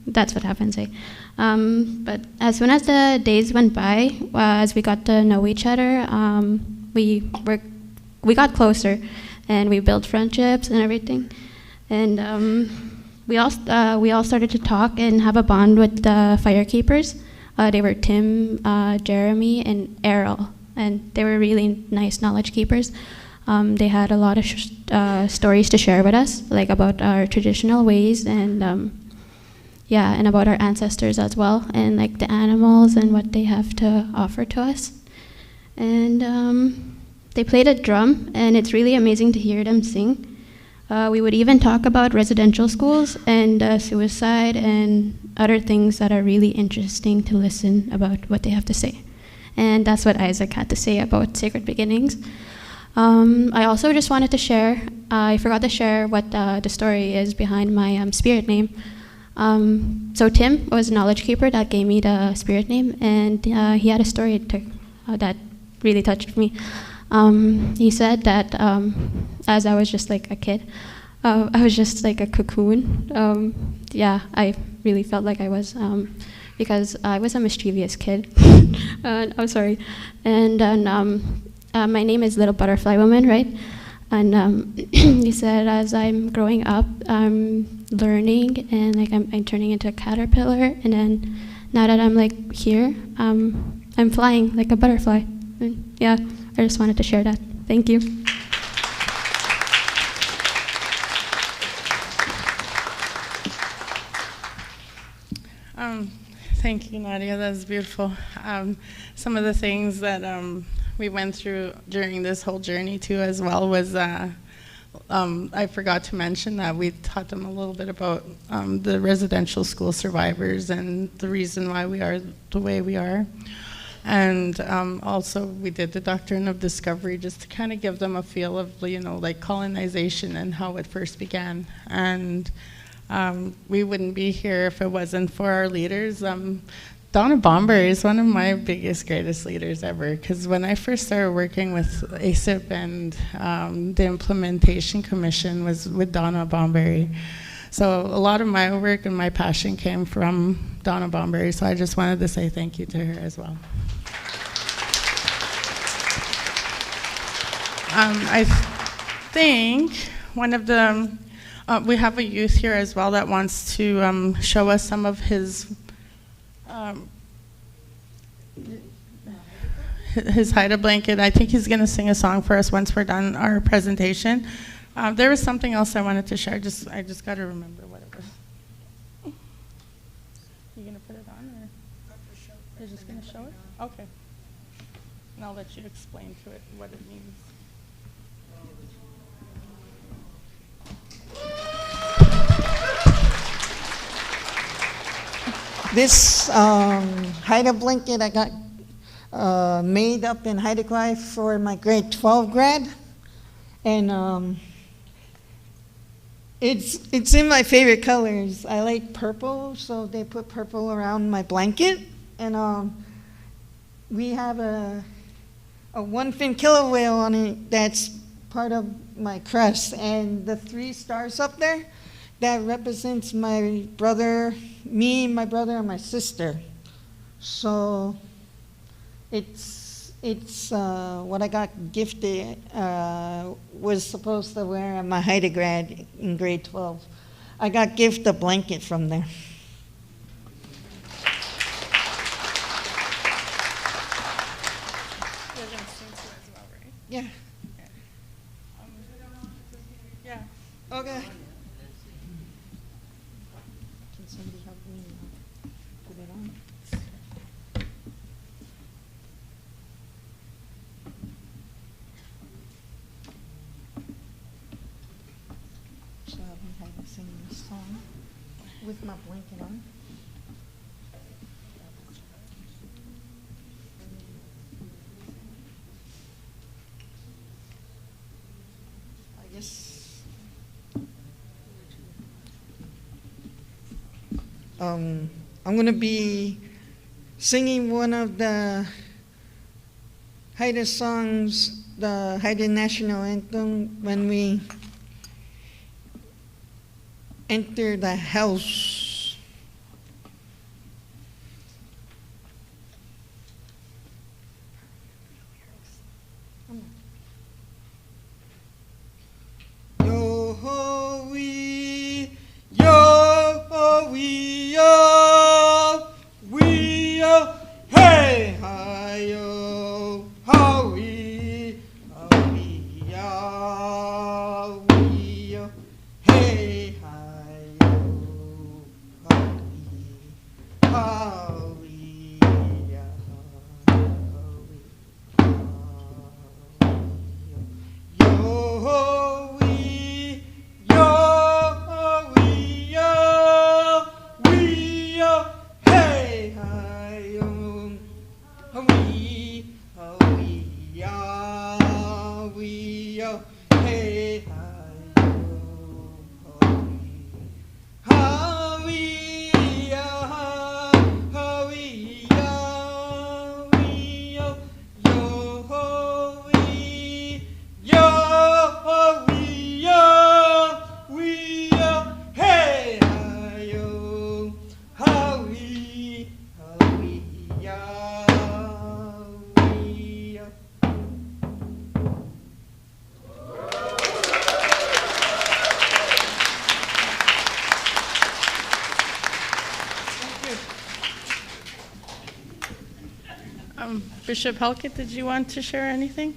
That's what happens, eh? But as soon as the days went by, as we got to know each other, we got closer, and we built friendships and everything. And we all started to talk and have a bond with the firekeepers. They were Tim, Jeremy, and Errol, and they were really nice knowledge keepers. They had a lot of stories to share with us, like about our traditional ways and and about our ancestors as well, and like the animals and what they have to offer to us. And they played a drum, and it's really amazing to hear them sing. We would even talk about residential schools and suicide and other things that are really interesting to listen about what they have to say. And that's what Isaac had to say about Sacred Beginnings. I also just wanted to share, I forgot to share what the story is behind my spirit name. So Tim was a knowledge keeper that gave me the spirit name, and he had a story that really touched me. He said that as I was just like a kid, I was just like a cocoon. I really felt like I was, because I was a mischievous kid. I'm sorry. And then my name is Little Butterfly Woman, right? And he said, as I'm growing up, I'm learning, and like I'm turning into a caterpillar, and then now that I'm like here, I'm flying like a butterfly. And yeah, I just wanted to share that. Thank you. Thank you, Nadia. That was beautiful. Some of the things that we went through during this whole journey too as well was I forgot to mention that we taught them a little bit about the residential school survivors and the reason why we are the way we are. And also we did the doctrine of discovery just to kind of give them a feel of, you know, like colonization and how it first began. And we wouldn't be here if it wasn't for our leaders. Donna Bomberry is one of my biggest, greatest leaders ever, because when I first started working with ASIP and the Implementation Commission was with Donna Bomberry. So a lot of my work and my passion came from Donna Bomberry, so I just wanted to say thank you to her as well. I think one of the, we have a youth here as well that wants to show us some of his Haida blanket. I think he's going to sing a song for us once we're done our presentation. There was something else I wanted to share. I just got to remember what it was. You going to put it on, or you're just going to show it? Okay. And I'll let you explain to it what it means. This Haida blanket I got made up in Haida Gwaii for my grade 12 grad, and it's in my favorite colors. I like purple, so they put purple around my blanket, and we have a one-fin killer whale on it that's part of my crest, and the 3 stars up there, that represents my brother, me, my brother, and my sister. So it's what I got gifted, was supposed to wear at my Haida grad in grade 12. I got gifted a blanket from there. You're going to sing to as well, right? Yeah. Yeah. Okay. Can somebody help me put it on? So I've been having to sing this song with my blanket on. I'm going to be singing one of the Haida songs, the Haida National Anthem, when we enter the house. Yo ho we, yo ho we, yo, hey hi yo ho we, yo, hey hi yo ho we, yo we, yo, hey hi yo ho we, yo, hey hi Bishop Halkett, did you want to share anything?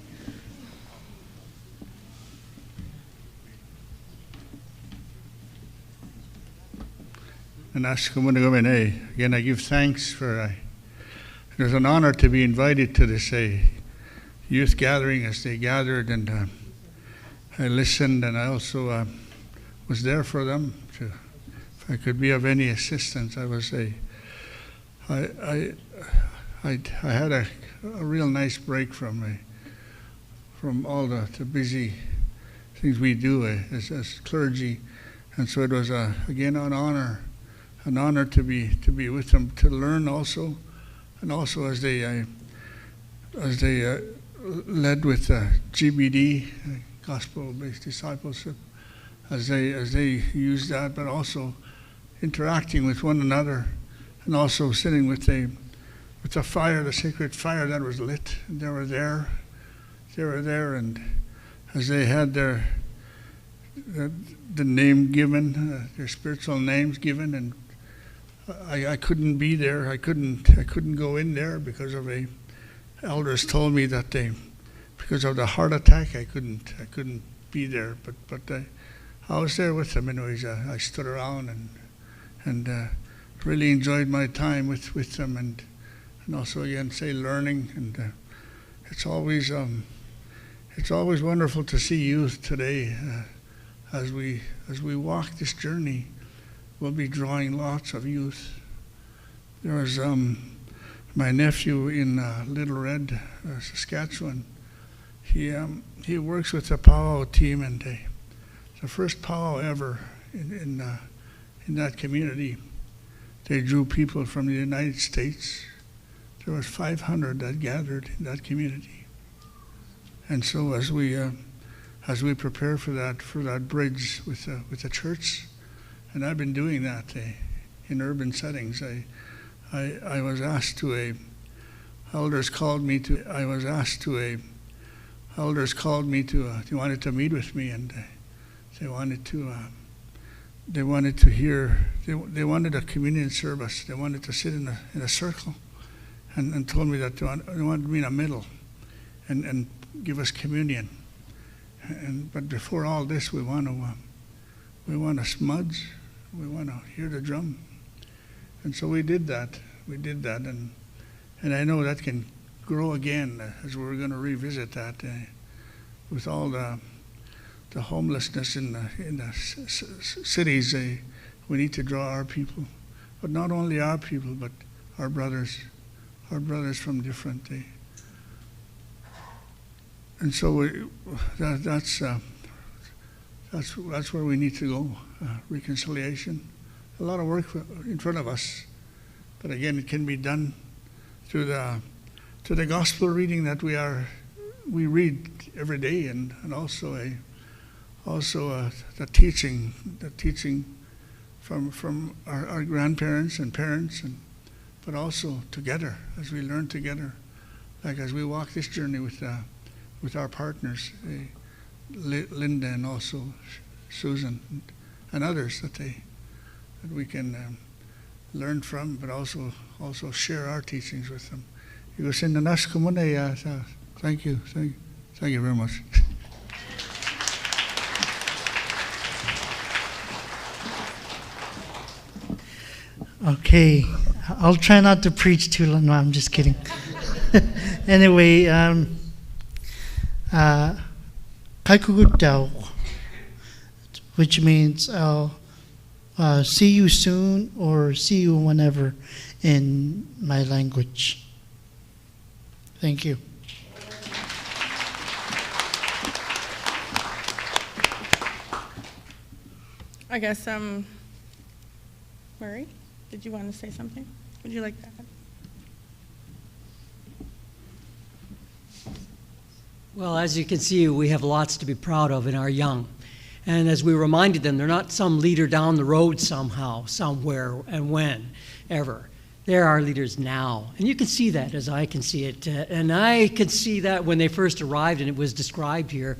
And again, I give thanks for it was an honor to be invited to this youth gathering as they gathered, and I listened, and I also was there for them. If I could be of any assistance, I had a real nice break from all the busy things we do as clergy, and so it was again an honor to be with them, to learn also, and also as they led with GBD, gospel-based discipleship, as they used that, but also interacting with one another, and also sitting with the fire, the sacred fire that was lit. And they were there, and as they had the name given, their spiritual names given, and I couldn't be there. I couldn't go in there because of elders told me that because of the heart attack, I couldn't be there. But I was there with them anyways. I stood around and really enjoyed my time with them, and also again learning, and it's always wonderful to see youth today as we walk this journey. We'll be drawing lots of youth. There was my nephew in Little Red, Saskatchewan. He works with the powwow team, and the first powwow ever in that community. They drew people from the United States. There was 500 that gathered in that community, and so as we prepare for that bridge with the church, and I've been doing that in urban settings. I was asked to elders called me to they wanted to meet with me, and they wanted to hear. They wanted a communion service. They wanted to sit in a circle. And told me that they wanted me in the middle and give us communion. But before all this, we want to smudge. We want to hear the drum. And so we did that. And I know that can grow again as we're going to revisit that with all the homelessness in the cities. We need to draw our people, but not only our people, but our brothers from different. And so that's where we need to go. Reconciliation, work in front of us. But again, it can be done through the gospel reading that we read every day, and also the teaching from our grandparents and parents, but also together as we learn together, like as we walk this journey with our partners, Linda and also Susan and others that we can learn from, but also share our teachings with them. Thank you very much. Okay, I'll try not to preach too long. No, I'm just kidding. Anyway, Kaikukutau, which means I'll see you soon or see you whenever in my language. Thank you. I guess, Murray, did you want to say something? Would you like that? Well, as you can see, we have lots to be proud of in our young. And as we reminded them, they're not some leader down the road somehow, somewhere, and when, ever. They're our leaders now. And you can see that as I can see it. And I could see that when they first arrived, and it was described here.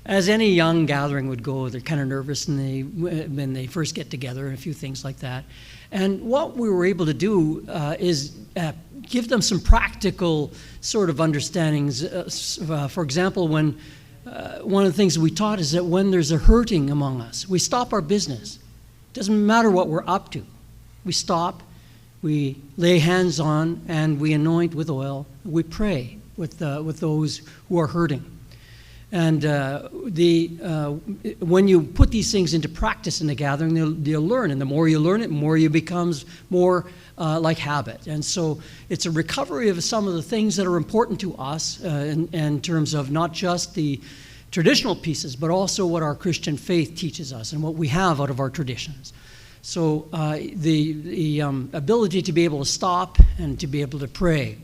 As any young gathering would go, they're kind of nervous when they first get together and a few things like that. And what we were able to do is give them some practical sort of understandings. For example, when one of the things we taught is that when there's a hurting among us, we stop our business. It doesn't matter what we're up to. We stop, we lay hands on, and we anoint with oil. We pray with those who are hurting. And when you put these things into practice in the gathering, you'll learn. And the more you learn it, the more it becomes more like habit. And so it's a recovery of some of the things that are important to us in terms of not just the traditional pieces, but also what our Christian faith teaches us and what we have out of our traditions. So the ability to be able to stop and to be able to pray.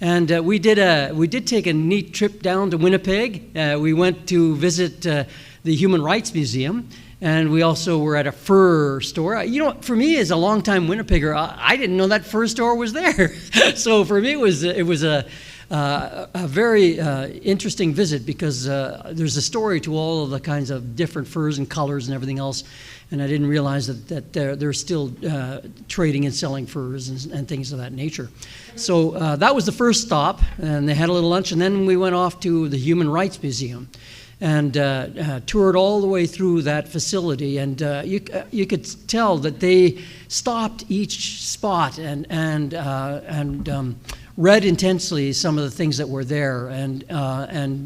And we did take a neat trip down to Winnipeg. We went to visit the Human Rights Museum, and we also were at a fur store. You know, for me as a longtime Winnipegger, I didn't know that fur store was there. So for me, it was a very interesting visit because there's a story to all of the kinds of different furs and colors and everything else. And I didn't realize that they're still trading and selling furs and things of that nature. So that was the first stop, and they had a little lunch, and then we went off to the Human Rights Museum and toured all the way through that facility. And you could tell that they stopped each spot and read intensely some of the things that were there, and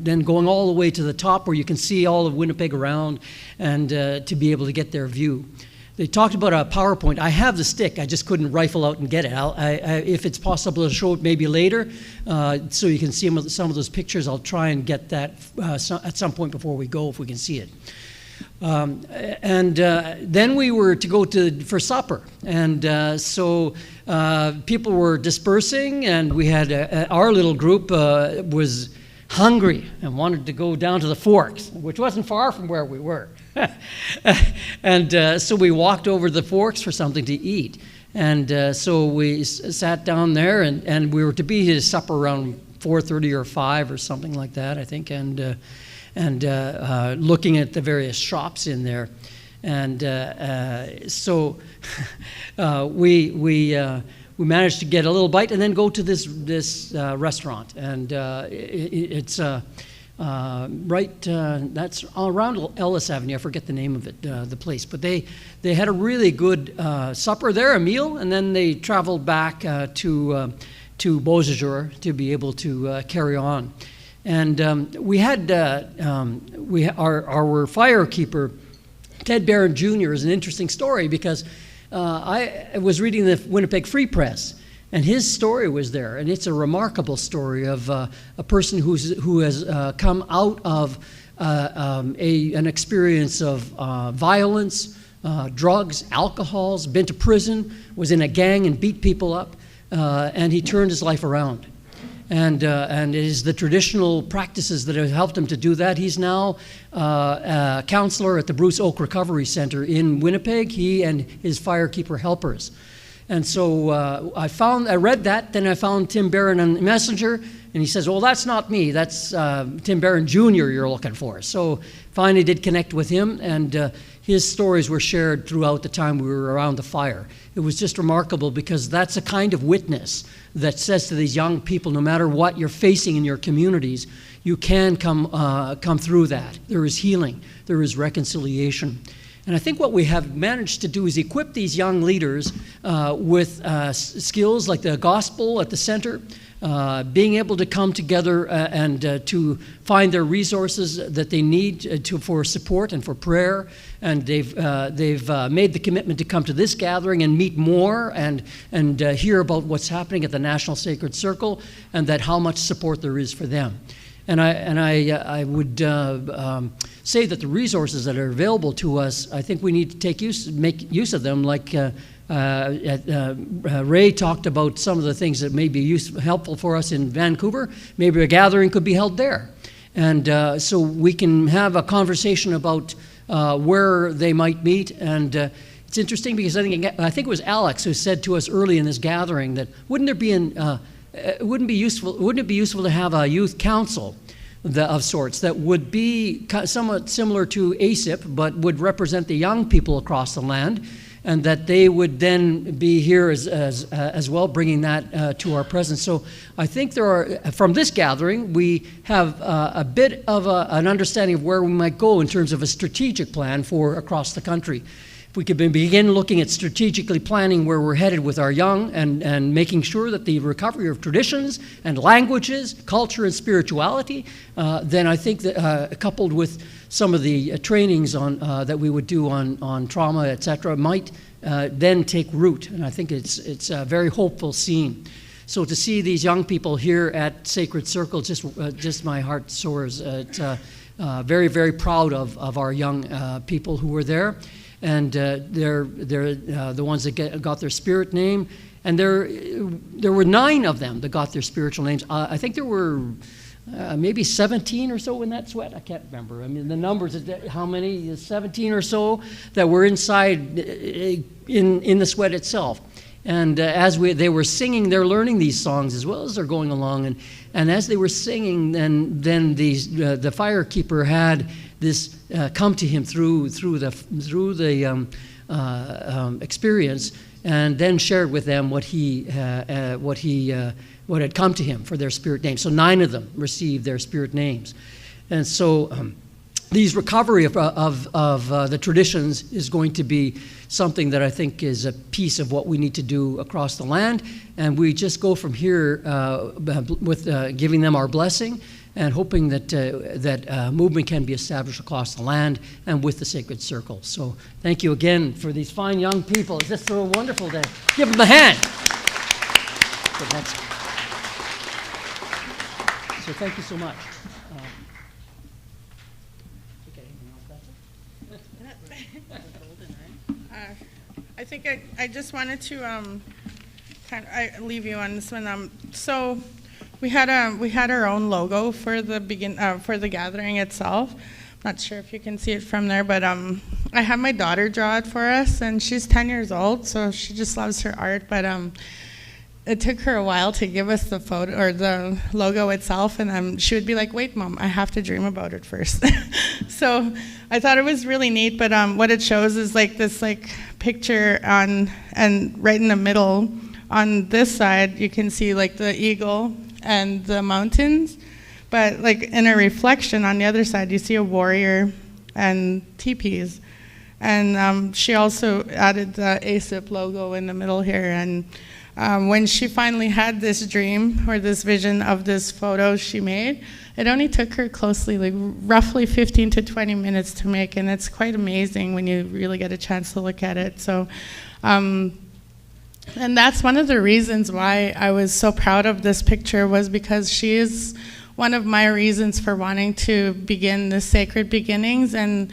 then going all the way to the top where you can see all of Winnipeg around and to be able to get their view. They talked about a PowerPoint. I have the stick. I just couldn't rifle out and get it. If it's possible to show it maybe later so you can see some of those pictures, I'll try and get that at some point before we go if we can see it. Then we were to go for supper, and so people were dispersing, and we had our little group was hungry and wanted to go down to the Forks, which wasn't far from where we were. And so we walked over to the Forks for something to eat, and so we sat down there, and we were to be at supper around 4:30 or 5 or something like that, I think, and looking at the various shops in there. And so we managed to get a little bite and then go to this restaurant. And it's right, that's around Ellis Avenue. I forget the name of it, the place. But they had a really good supper there, a meal, and then they traveled back to Beausejour to be able to carry on. And we had our firekeeper, Ted Barron Jr. is an interesting story because I was reading the Winnipeg Free Press, and his story was there, and it's a remarkable story of a person who has come out of an experience of violence, drugs, alcohols, been to prison, was in a gang and beat people up, and he turned his life around. And it is the traditional practices that have helped him to do that. He's now a counselor at the Bruce Oak Recovery Center in Winnipeg, he and his firekeeper helpers. And so I read that, then I found Tim Barron on Messenger, and he says, well, that's not me, that's Tim Barron Jr. you're looking for. So finally did connect with him, and his stories were shared throughout the time we were around the fire. It was just remarkable because that's a kind of witness that says to these young people, no matter what you're facing in your communities, you can come through that. There is healing, there is reconciliation. And I think what we have managed to do is equip these young leaders with skills like the gospel at the center, being able to come together and to find their resources that they need for support and for prayer. And they've made the commitment to come to this gathering and meet more and hear about what's happening at the National Sacred Circle, and that how much support there is for them. And I would say that the resources that are available to us, I think we need to make use of them. Like Ray talked about some of the things that may be helpful for us in Vancouver. Maybe a gathering could be held there, and so we can have a conversation about where they might meet. And it's interesting because I think it was Alex who said to us early in this gathering that wouldn't it be useful to have a youth council of sorts that would be somewhat similar to ASIP, but would represent the young people across the land, and that they would then be here as well, bringing that to our presence. So I think from this gathering, we have a bit of an understanding of where we might go in terms of a strategic plan for across the country. If we could begin looking at strategically planning where we're headed with our young, and making sure that the recovery of traditions and languages, culture and spirituality, then I think that coupled with some of the trainings that we would do on trauma, etc., might then take root. And I think it's a very hopeful scene. So to see these young people here at Sacred Circle, just my heart soars. It's very, very proud of our young people who were there. And they're the ones that got their spirit name. And there were 9 of them that got their spiritual names. I think there were maybe 17 or so in that sweat. I can't remember. I mean, the numbers, how many? 17 or so that were inside in the sweat itself. And as they were singing, they're learning these songs as well as they're going along. And as they were singing, then the firekeeper had this come to him through the experience, and then shared with them what had come to him for their spirit names. So 9 of them received their spirit names, and so these recovery of the traditions is going to be something that I think is a piece of what we need to do across the land, and we just go from here with giving them our blessing and hoping that movement can be established across the land and with the Sacred Circle. So thank you again for these fine young people. It's just so wonderful to give them a hand. So thank you so much. I think I just wanted to leave you on this one. So we had our own logo for the gathering itself. I'm not sure if you can see it from there, but I had my daughter draw it for us, and she's 10 years old, so she just loves her art. But it took her a while to give us the photo or the logo itself, and she would be like, "Wait, Mom, I have to dream about it first." So I thought it was really neat. But what it shows is this picture and right in the middle on this side you can see the eagle and the mountains, but in a reflection on the other side you see a warrior and teepees. And she also added the ASIP logo in the middle here. And when she finally had this dream or this vision of this photo she made, it only took her roughly 15 to 20 minutes to make, and it's quite amazing when you really get a chance to look at it. So, and that's one of the reasons why I was so proud of this picture, was because she is one of my reasons for wanting to begin the Sacred Beginnings. And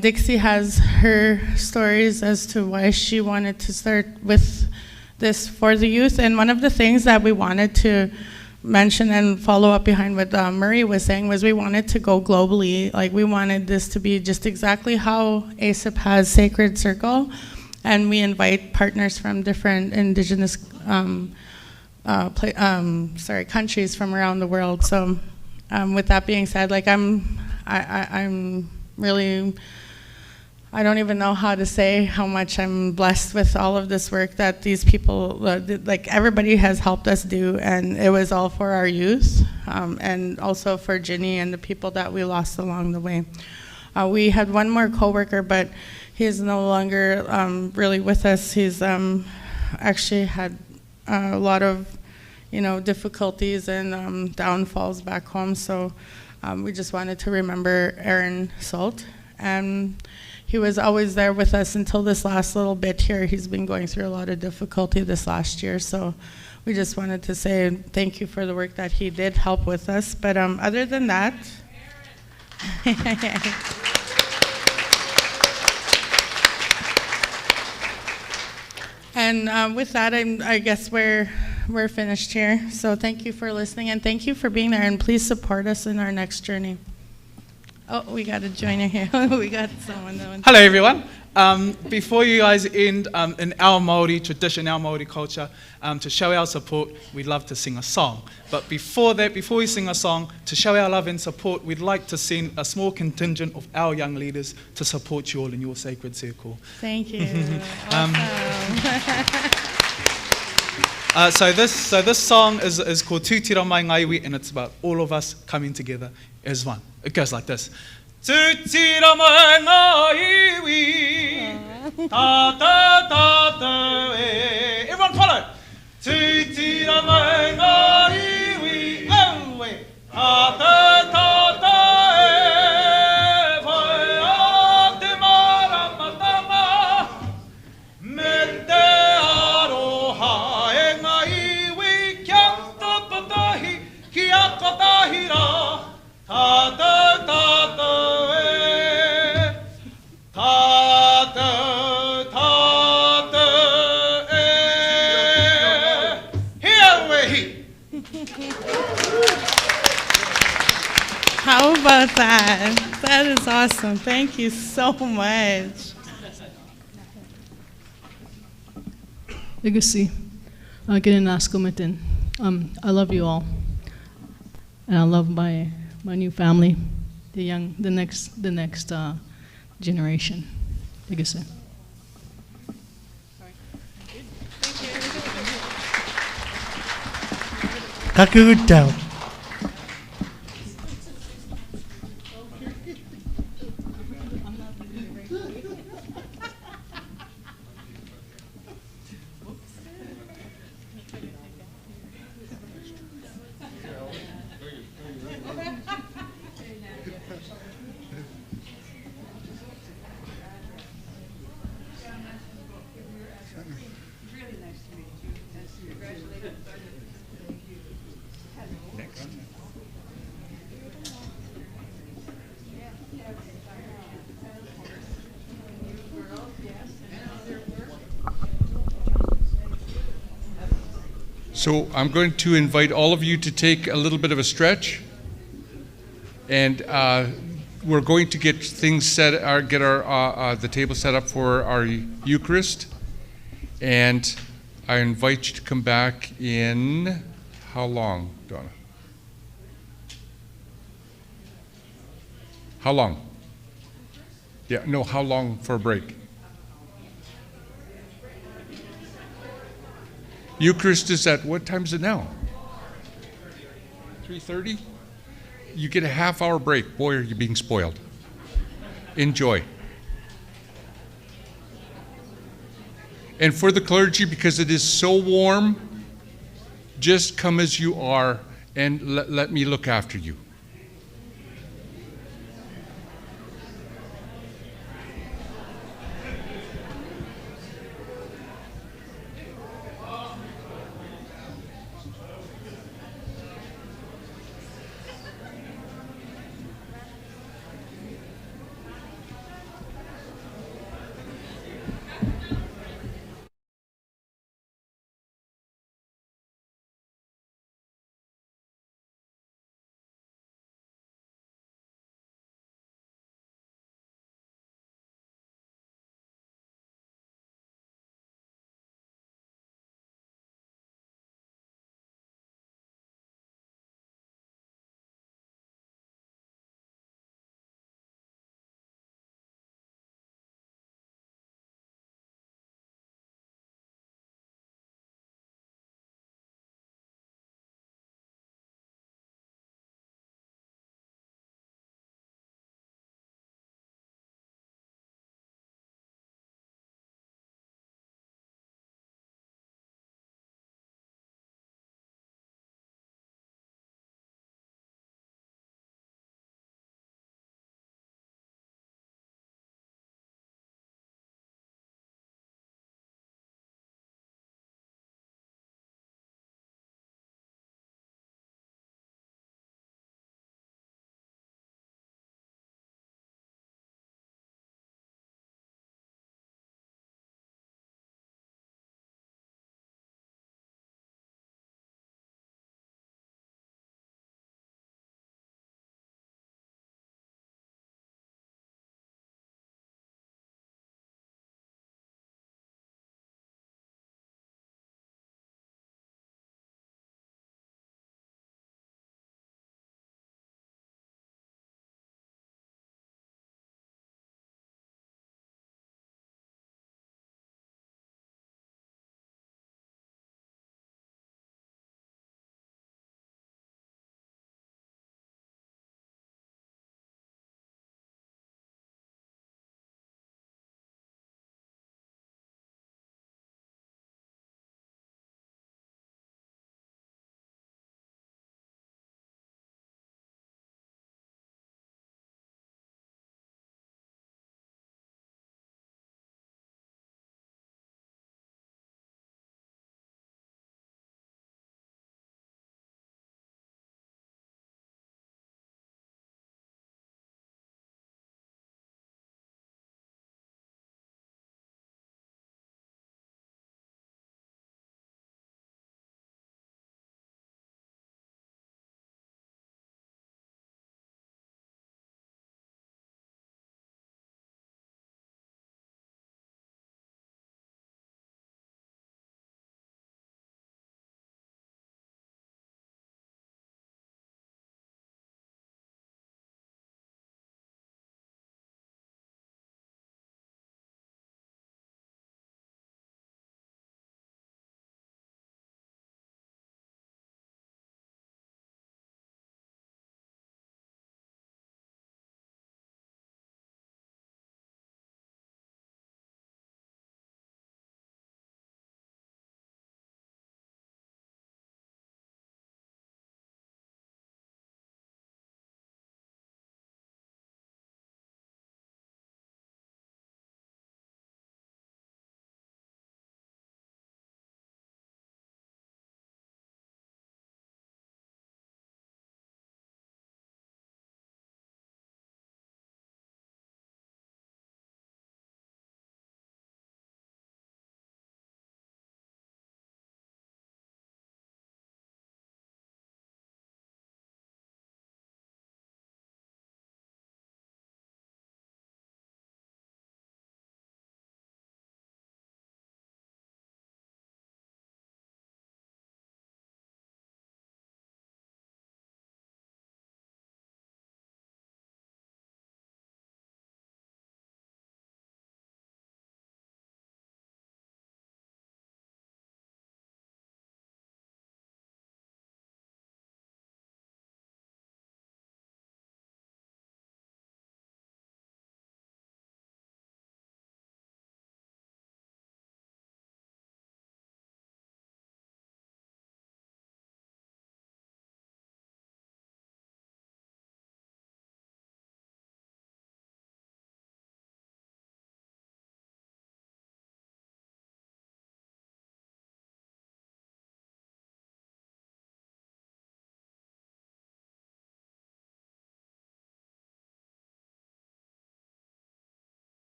Dixie has her stories as to why she wanted to start with this for the youth. And one of the things that we wanted to mention and follow up behind what Marie was saying was we wanted to go globally. Like, we wanted this to be just exactly how ASIP has Sacred Circle, and we invite partners from different Indigenous countries from around the world. So with that being said, like, I'm really, I don't even know how to say how much I'm blessed with all of this work that these people, like, everybody has helped us do, and it was all for our youth, and also for Ginny and the people that we lost along the way. We had one more coworker, but he is no longer really with us. He's actually had a lot of, difficulties and downfalls back home. So we just wanted to remember Aaron Salt. And he was always there with us until this last little bit here. He's been going through a lot of difficulty this last year. So we just wanted to say thank you for the work that he did help with us. But other than that, and with that, I guess we're finished here. So thank you for listening, and thank you for being there, and please support us in our next journey. Oh, we got a joiner here. We got someone that wants. Hello, everyone. Before you guys end, in our Māori tradition, our Māori culture, to show our support, we'd love to sing a song. But before that, before we sing a song, to show our love and support, we'd like to send a small contingent of our young leaders to support you all in your sacred circle. Thank you. So this song is called Tūtira Mai Ngaiwi, and it's about all of us coming together as one. It goes like this. Tūtira mai ngaiwi, ta ta ta ta e. Everyone follow. Tūtira mai ngaiwi, oh e, ta ta ta ta e. Vai a te maramatanga, me te aroha e ngaiwi, kia tatatahi, kia katahira. Ta ta ta ta e, ta ta ta ta e, here we. How about that? That is awesome. Thank you so much. Legacy. Ginanaskumitin. I love you all, and I love my new family, the next generation. Legacy. Kakutau. So I'm going to invite all of you to take a little bit of a stretch, and we're going to get things set, get our the table set up for our Eucharist, and I invite you to come back in how long, Donna? How long? Yeah, no, how long for a break? Eucharist is at, what time is it now? 3:30? You get a half-hour break. Boy, are you being spoiled. Enjoy. And for the clergy, because it is so warm, just come as you are and let me look after you.